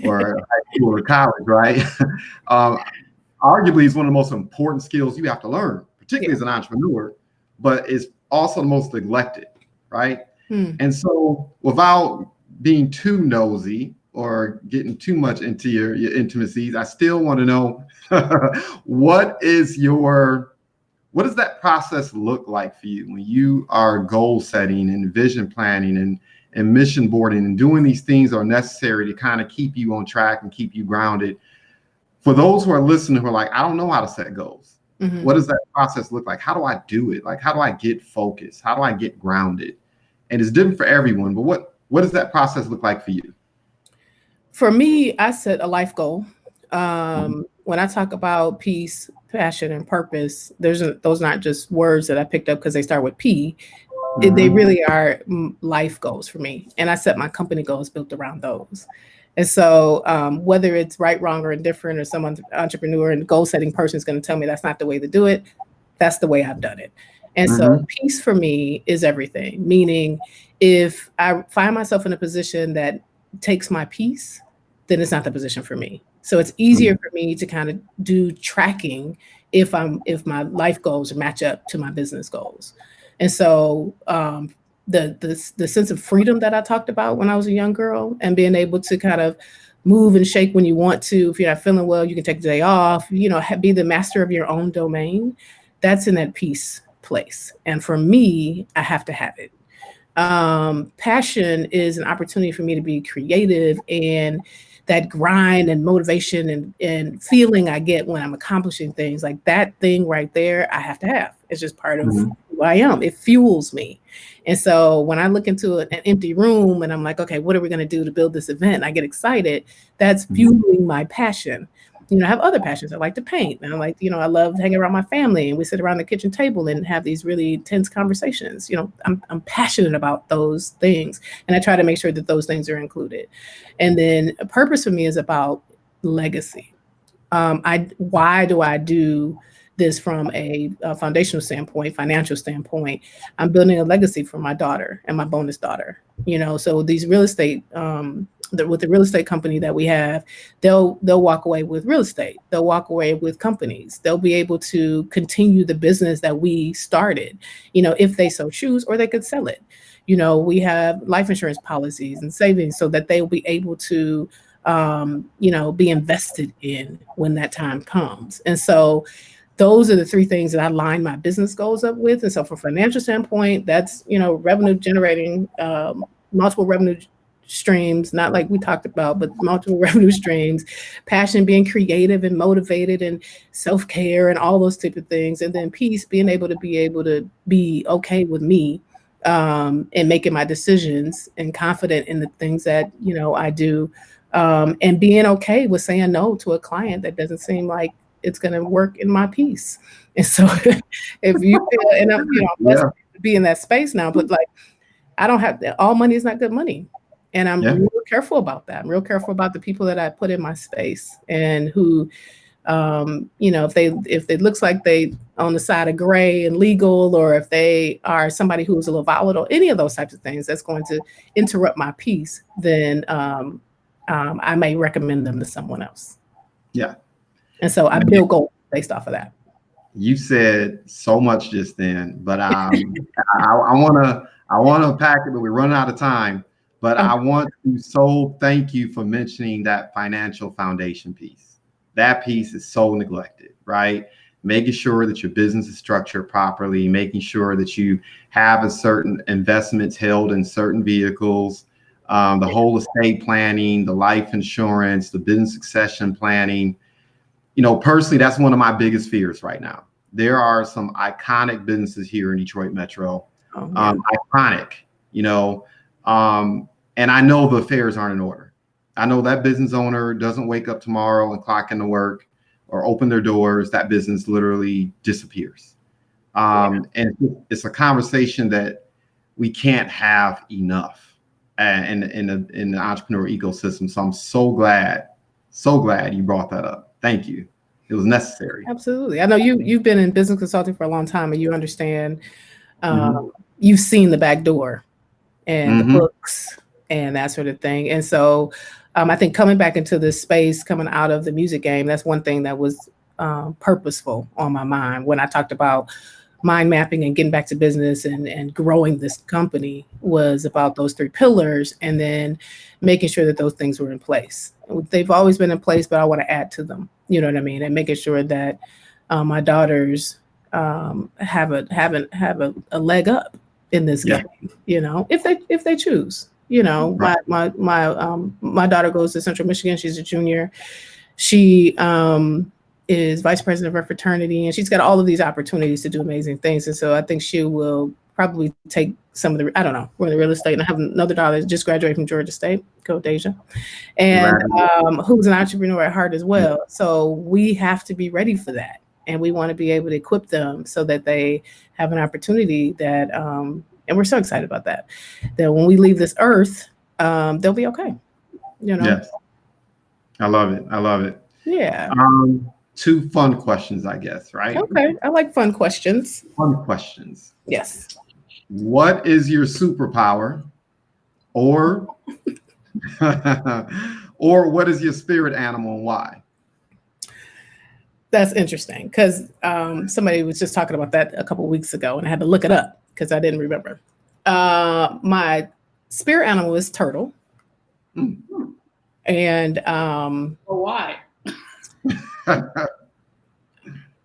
S3: school or college, right? Arguably, it's one of the most important skills you have to learn, particularly as an entrepreneur, but it's also the most neglected, right? And so without being too nosy or getting too much into your intimacies, I still want to know what does that process look like for you when you are goal setting and vision planning and mission boarding and doing these things that are necessary to kind of keep you on track and keep you grounded? For those who are listening who are like, I don't know how to set goals. What does that process look like? How do I do it? Like, how do I get focused? How do I get grounded? And it's different for everyone, but what does that process look like for you?
S2: For me, I set a life goal. When I talk about peace, passion, and purpose, those are not just words that I picked up because they start with P. They really are life goals for me. And I set my company goals built around those. And so whether it's right, wrong, or indifferent, or some entrepreneur and goal setting person is going to tell me that's not the way to do it, that's the way I've done it. And so peace for me is everything. Meaning, if I find myself in a position that takes my peace, then it's not the position for me. So it's easier for me to kind of do tracking if my life goals match up to my business goals. And so the sense of freedom that I talked about when I was a young girl, and being able to kind of move and shake when you want to. If you're not feeling well, you can take the day off, be the master of your own domain. That's in that peace place. And for me, I have to have it. Passion is an opportunity for me to be creative, and that grind and motivation and feeling I get when I'm accomplishing things, like that thing right there, I have to have. It's just part of who I am. It fuels me. And so when I look into an empty room and I'm like, okay, what are we going to do to build this event? And I get excited. That's fueling my passion. I have other passions. I like to paint, and I love hanging around my family, and we sit around the kitchen table and have these really intense conversations. I'm passionate about those things, and I try to make sure that those things are included. And then a purpose for me is about legacy. Why do I do this from a foundational standpoint, financial standpoint? I'm building a legacy for my daughter and my bonus daughter. So these real estate, with the real estate company that we have, they'll walk away with real estate. They'll walk away with companies. They'll be able to continue the business that we started, if they so choose, or they could sell it. We have life insurance policies and savings so that they'll be able to, be invested in when that time comes. And so those are the three things that I line my business goals up with. And so from a financial standpoint, that's, revenue generating, multiple revenue streams, not like we talked about, but multiple revenue streams, passion, being creative and motivated, and self-care and all those type of things. And then peace, being able to be okay with me, and making my decisions and confident in the things that, I do, and being okay with saying no to a client that doesn't seem like it's going to work in my piece. And so if you feel, and I'm, blessed to be in that space now, but I don't have, all money is not good money. And I'm real careful about that. I'm real careful about the people that I put in my space, and who, if they looks like they on the side of gray and legal, or if they are somebody who's a little volatile, any of those types of things that's going to interrupt my peace, then I may recommend them to someone else. Yeah. And so I build goals based off of that.
S3: You said so much just then, but I want to pack it, but we're running out of time. But I want to thank you for mentioning that financial foundation piece. That piece is so neglected, right? Making sure that your business is structured properly, making sure that you have a certain investments held in certain vehicles, the whole estate planning, the life insurance, the business succession planning. Personally, that's one of my biggest fears right now. There are some iconic businesses here in Detroit Metro, iconic, and I know the affairs aren't in order. I know that business owner doesn't wake up tomorrow and clock into work or open their doors. That business literally disappears. And it's a conversation that we can't have enough in the entrepreneur ecosystem. So I'm so glad you brought that up. Thank you. It was necessary.
S2: Absolutely. I know you've been in business consulting for a long time, and you understand, you've seen the back door and the books and that sort of thing. And so I think coming back into this space, coming out of the music game, that's one thing that was purposeful on my mind when I talked about mind mapping and getting back to business and growing this company, was about those three pillars, and then making sure that those things were in place. They've always been in place, but I want to add to them, you know what I mean? And making sure that my daughters have a leg up in this game, if they choose. Right. My daughter goes to Central Michigan. She's a junior. She is vice president of her fraternity, and she's got all of these opportunities to do amazing things. And so I think she will probably take some of the, I don't know, we're in the real estate, and I have another daughter that just graduated from Georgia State, go Deja, and who's an entrepreneur at heart as well. So we have to be ready for that. And we want to be able to equip them so that they have an opportunity that, and we're so excited about that when we leave this earth, they'll be okay. you know?
S3: Yes. I love it. I love it.
S2: Yeah.
S3: 2 fun questions, I guess, right?
S2: Okay. I like fun questions.
S3: Fun questions.
S2: Yes.
S3: What is your superpower? Or or what is your spirit animal and why?
S2: That's interesting because somebody was just talking about that a couple of weeks ago, and I had to look it up because I didn't remember. My spirit animal is turtle, and
S1: Why?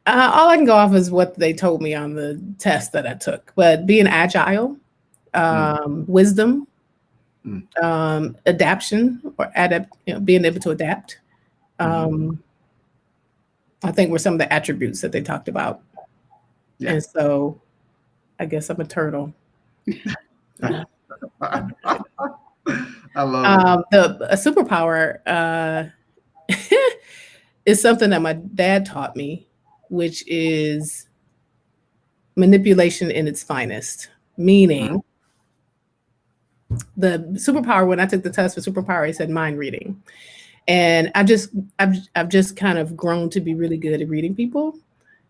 S2: all I can go off is what they told me on the test that I took. But being agile, wisdom, adaption, or being able to adapt. I think were some of the attributes that they talked about. Yeah. And so I guess I'm a turtle.
S3: I love it.
S2: A superpower is something that my dad taught me, which is manipulation in its finest. Meaning, the superpower, when I took the test for superpower, it said mind reading. And I've just kind of grown to be really good at reading people.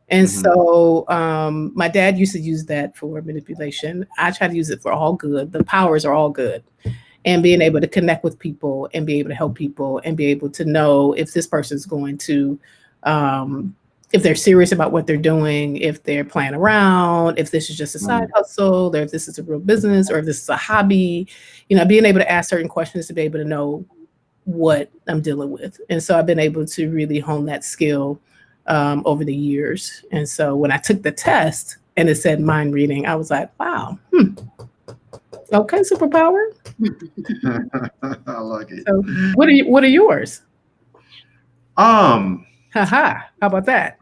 S2: And so my dad used to use that for manipulation. I try to use it for all good. The powers are all good. And being able to connect with people and be able to help people and be able to know if this person's going to, if they're serious about what they're doing, if they're playing around, if this is just a side hustle, or if this is a real business, or if this is a hobby, being able to ask certain questions to be able to know what I'm dealing with. And so I've been able to really hone that skill over the years. And so when I took the test and it said mind reading, I was like, wow, okay, superpower.
S3: I like it.
S2: So what are yours?
S3: Haha.
S2: How about that?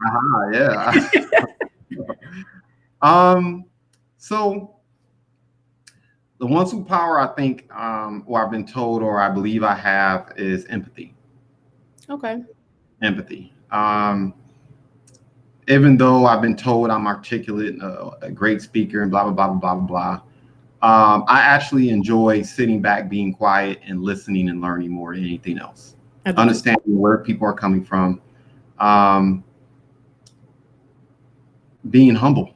S3: Yeah. So the one superpower I think, or I've been told, or I believe I have, is empathy.
S2: Okay.
S3: Empathy. Even though I've been told I'm articulate, a great speaker, and blah, blah, blah, blah, blah, blah. I actually enjoy sitting back, being quiet, and listening and learning more than anything else. Understanding where people are coming from. Being humble.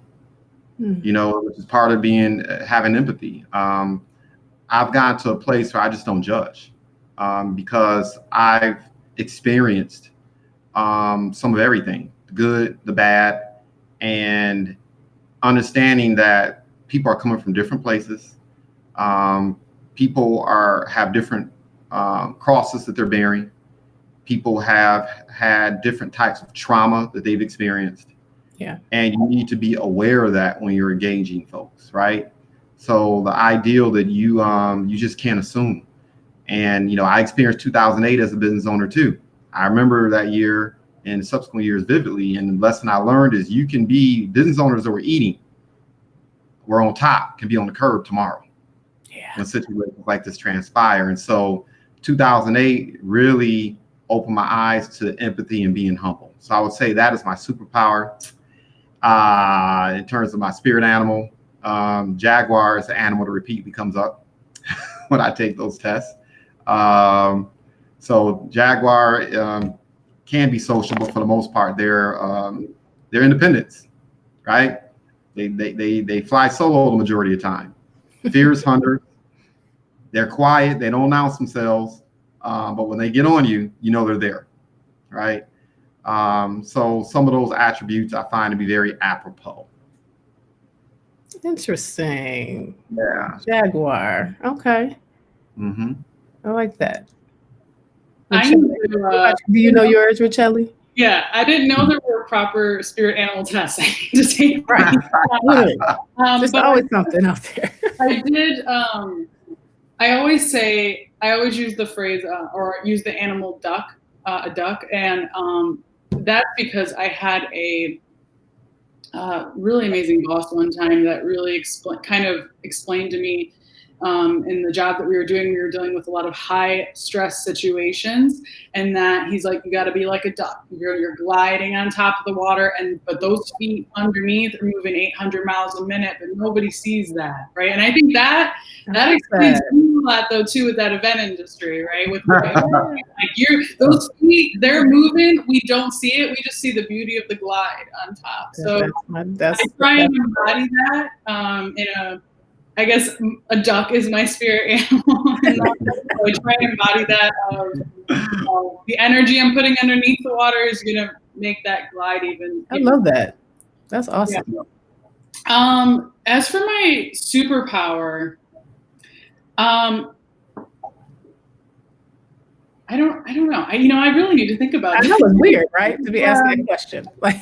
S3: Which is part of having empathy. I've gotten to a place where I just don't judge, because I've experienced some of everything, the good, the bad, and understanding that people are coming from different places. People have different crosses that they're bearing. People have had different types of trauma that they've experienced.
S2: Yeah.
S3: And you need to be aware of that when you're engaging folks, right? So the ideal that you just can't assume. And I experienced 2008 as a business owner too. I remember that year and subsequent years vividly. And the lesson I learned is you can be business owners that we're on top, can be on the curb tomorrow.
S2: Yeah.
S3: When situations like this transpire. And so 2008 really opened my eyes to empathy and being humble. So I would say that is my superpower. In terms of my spirit animal, Jaguar is the animal that repeatedly comes up when I take those tests. So Jaguar can be sociable for the most part. They're independents, right? They fly solo the majority of the time. Fierce hunters. They're quiet. They don't announce themselves, but when they get on you, they're there, right? So some of those attributes I find to be very apropos.
S2: Interesting.
S3: Yeah.
S2: Jaguar. Okay.
S3: Mm-hmm.
S2: I like that.
S1: Do
S2: you know yours, Richelli?
S1: Yeah, I didn't know there were proper spirit animal tests. I need to take
S2: right. There's always something out there.
S1: I did. I always use the phrase or use the animal duck, a duck, and that's because I had a really amazing boss one time that really explained to me in the job that we were dealing with a lot of high stress situations, and that he's like, you got to be like a duck. You're gliding on top of the water, but those feet underneath are moving 800 miles a minute, but nobody sees that, right? And I think that explains a that though too with that event industry, right? With like those feet, they're moving. We don't see it. We just see the beauty of the glide on top. So I try and embody that. I guess a duck is my spirit animal. So I try and embody that of the energy I'm putting underneath the water is gonna make that glide even.
S2: I love that. That's awesome.
S1: Yeah. As for my superpower, I don't know. I really need to think about it.
S2: I know it's weird, right? To be asking that question. Like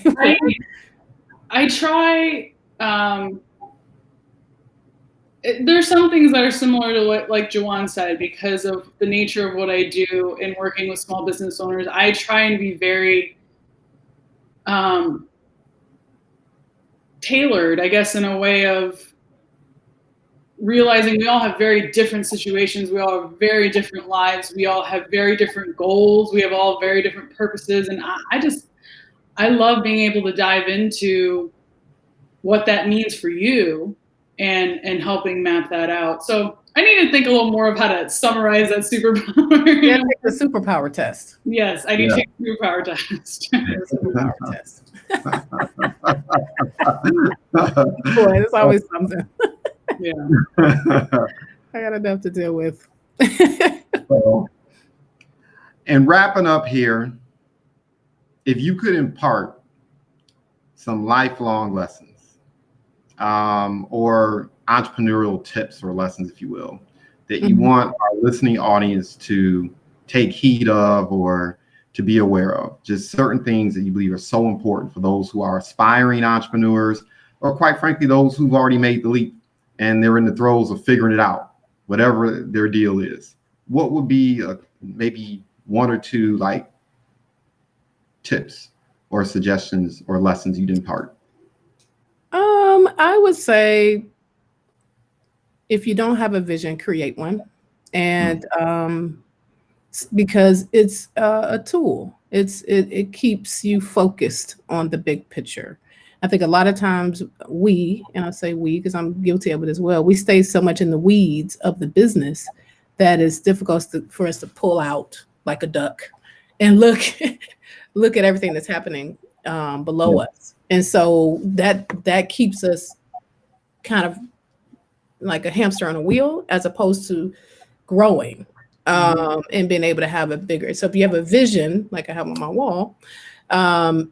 S1: I try. There's some things that are similar to what like Jawan said because of the nature of what I do in working with small business owners. I try and be very tailored, I guess, in a way of realizing we all have very different situations. We all have very different lives. We all have very different goals. We have all very different purposes. And I love being able to dive into what that means for you and helping map that out. So I need to think a little more of how to summarize that superpower.
S2: Yeah, take the superpower test.
S1: Yes, I need to take the superpower test.
S2: Superpower test. Boy, there's always something.
S1: Yeah.
S2: I got enough to deal with.
S3: So, and wrapping up here, if you could impart some lifelong lessons or entrepreneurial tips or lessons, if you will, that you want our listening audience to take heed of or to be aware of, just certain things that you believe are so important for those who are aspiring entrepreneurs, or quite frankly, those who've already made the leap and they're in the throes of figuring it out, whatever their deal is. What would be maybe one or two like tips or suggestions or lessons you'd impart?
S2: I would say if you don't have a vision, create one. And because it's a tool, it keeps you focused on the big picture. I think a lot of times and I say we because I'm guilty of it as well, we stay so much in the weeds of the business that it's difficult for us to pull out like a duck and look at everything that's happening below us. And so that keeps us kind of like a hamster on a wheel as opposed to growing and being able to have a bigger. So if you have a vision, like I have on my wall,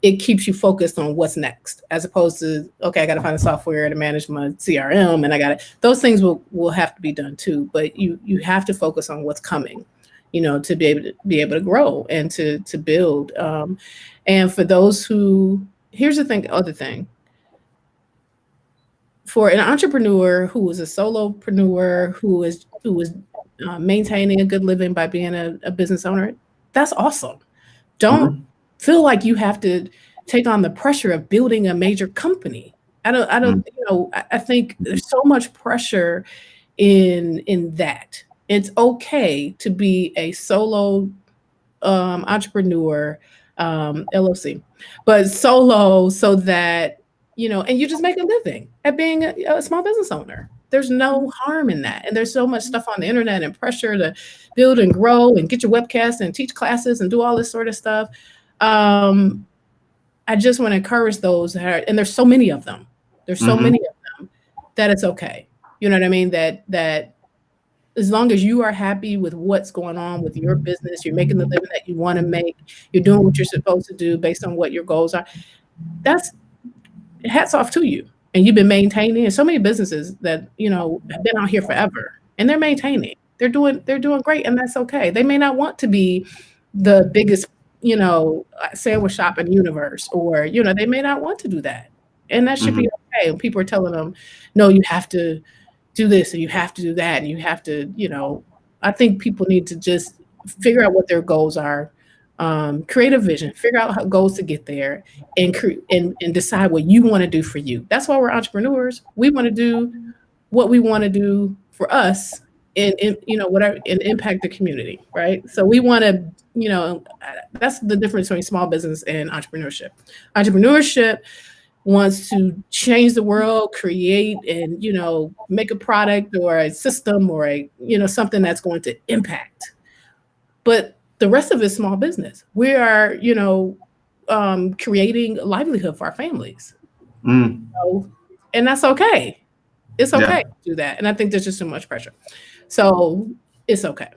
S2: it keeps you focused on what's next, as opposed to, okay, I got to find a software to manage my CRM and those things will have to be done too, but you have to focus on what's coming, to be able to grow and to build. And for those who, here's the other thing, for an entrepreneur who is a solopreneur, who is maintaining a good living by being a business owner, that's awesome. Don't feel like you have to take on the pressure of building a major company. I think there's so much pressure in that. It's okay to be a solo entrepreneur, LLC, but solo so that, and you just make a living at being a small business owner. There's no harm in that. And there's so much stuff on the internet and pressure to build and grow and get your webcast and teach classes and do all this sort of stuff. I just want to encourage those and there's so many of them. There's so many of them that it's okay. You know what I mean? That as long as you are happy with what's going on with your business, you're making the living that you want to make, you're doing what you're supposed to do based on what your goals are. That's hats off to you. And you've been maintaining, and so many businesses that, have been out here forever and they're maintaining, they're doing great. And that's okay. They may not want to be the biggest, sandwich shop in the universe, or, they may not want to do that. And that should be okay. And people are telling them, no, you have to do this and you have to do that. And you have to, I think people need to just figure out what their goals are, create a vision, figure out how goals to get there, and decide what you want to do for you. That's why we're entrepreneurs. We want to do what we want to do for us and whatever, and impact the community, right? So we want to, that's the difference between small business and entrepreneurship. Entrepreneurship wants to change the world, create and, make a product or a system or something that's going to impact. But the rest of it is small business. We are, creating a livelihood for our families.
S3: Mm.
S2: And that's okay. It's okay
S3: Yeah.
S2: to do that. And I think there's just too much pressure. So it's okay.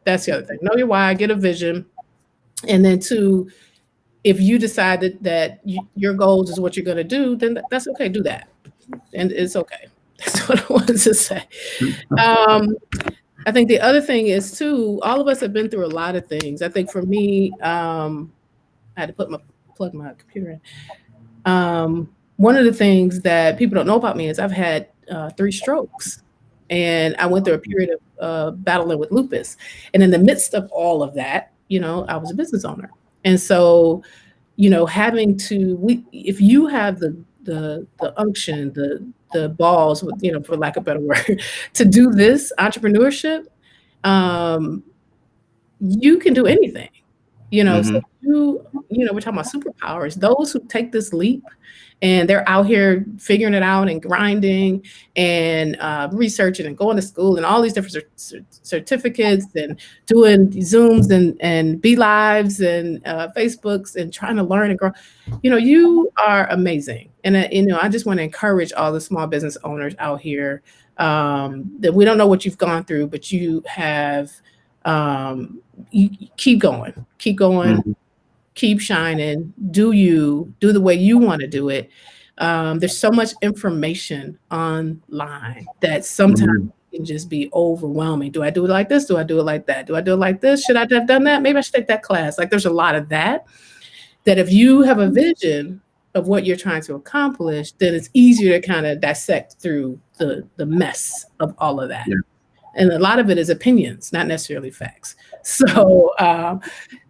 S2: That's the other thing. Know your why, get a vision. And then two, if you decided that your goals is what you're going to do, then that's okay. Do that. And it's okay. That's what I wanted to say. I think the other thing is too, all of us have been through a lot of things. I think for me, I had to plug my computer in. One of the things that people don't know about me is I've had 3 strokes, and I went through a period of battling with lupus. And in the midst of all of that, I was a business owner. And so, having to, if you have the unction, the balls, for lack of a better word, to do this entrepreneurship, you can do anything. So we're talking about superpowers. Those who take this leap and they're out here figuring it out and grinding and researching and going to school and all these different certificates and doing Zooms and Be Lives and Facebooks and trying to learn and grow. You are amazing. And I just want to encourage all the small business owners out here that we don't know what you've gone through, but you have. You keep going, keep shining, do the way you want to do it. There's so much information online that sometimes it can just be overwhelming. Do I do it like this? Do I do it like that? Do I do it like this? Should I have done that? Maybe I should take that class. Like there's a lot of that if you have a vision of what you're trying to accomplish, then it's easier to kind of dissect through the mess of all of that. Yeah. And a lot of it is opinions, not necessarily facts. So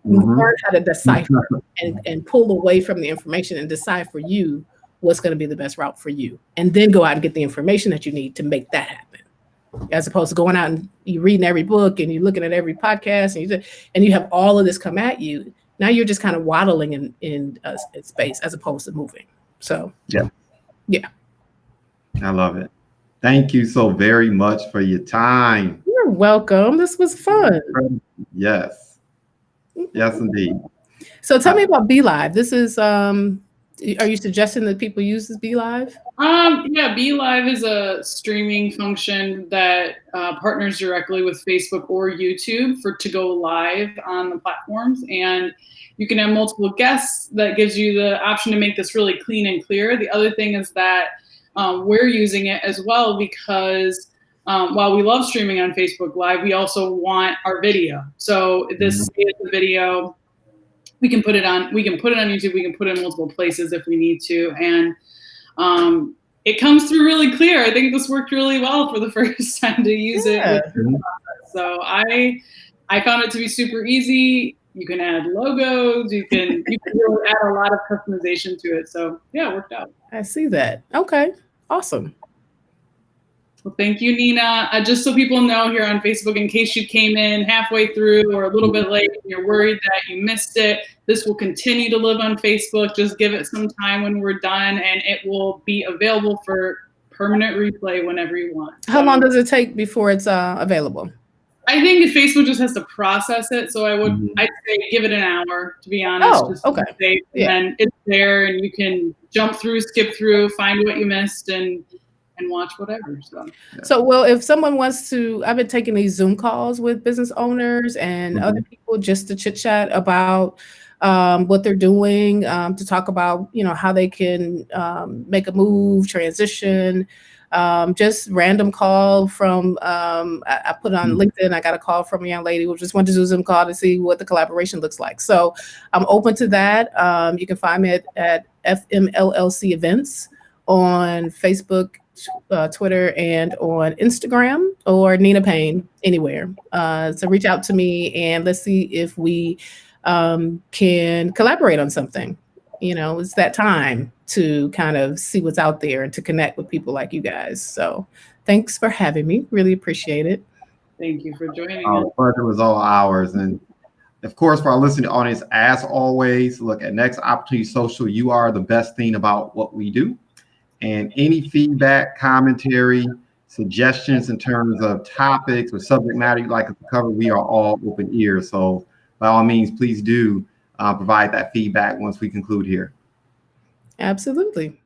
S2: learn how to decipher and pull away from the information and decide for you what's going to be the best route for you. And then go out and get the information that you need to make that happen. As opposed to going out and you reading every book and you're looking at every podcast and you have all of this come at you. Now you're just kind of waddling in space as opposed to moving. So, yeah.
S3: I love it. Thank you so very much for your time.
S2: You're welcome. This was fun.
S3: Yes. Yes, indeed.
S2: So tell me about Be Live. This is, are you suggesting that people use this Be Live?
S1: Yeah, Be Live is a streaming function that partners directly with Facebook or YouTube to go live on the platforms. And you can have multiple guests. That gives you the option to make this really clean and clear. The other thing is that we're using it as well because while we love streaming on Facebook Live, we also want our video. So this is the video. We can put it on. We can put it on YouTube. We can put it in multiple places if we need to, and it comes through really clear. I think this worked really well for the first time to use it. So I found it to be super easy. You can add logos. You can really add a lot of customization to it. So yeah, it worked out.
S2: I see that. Okay. Awesome.
S1: Well, thank you, Nina. Just so people know here on Facebook, in case you came in halfway through or a little bit late and you're worried that you missed it, this will continue to live on Facebook. Just give it some time when we're done and it will be available for permanent replay whenever you want.
S2: How long does it take before it's available?
S1: I think Facebook just has to process it. So I'd say give it an hour, to be honest.
S2: Oh, okay.
S1: Safe. Yeah. And it's there and you can jump through, skip through, find what you missed and watch whatever.
S2: So, well, if someone wants to, I've been taking these Zoom calls with business owners and other people just to chit chat about what they're doing, to talk about, how they can make a move, transition. Just random call from, I put on LinkedIn, I got a call from a young lady who just wanted to do a Zoom call to see what the collaboration looks like. So I'm open to that. You can find me at FMLLC events on Facebook, Twitter, and on Instagram, or Nina Payne anywhere. So reach out to me and let's see if we can collaborate on something. It's that time to kind of see what's out there and to connect with people like you guys. So thanks for having me. Really appreciate it.
S1: Thank you for joining
S3: us. Pleasure was all ours. And Of course, for our listening audience, as always, look at Next Opportunity Social. You are the best thing about what we do. And any feedback, commentary, suggestions in terms of topics or subject matter you'd like us to cover, we are all open ears. So by all means, please do provide that feedback once we conclude here.
S2: Absolutely.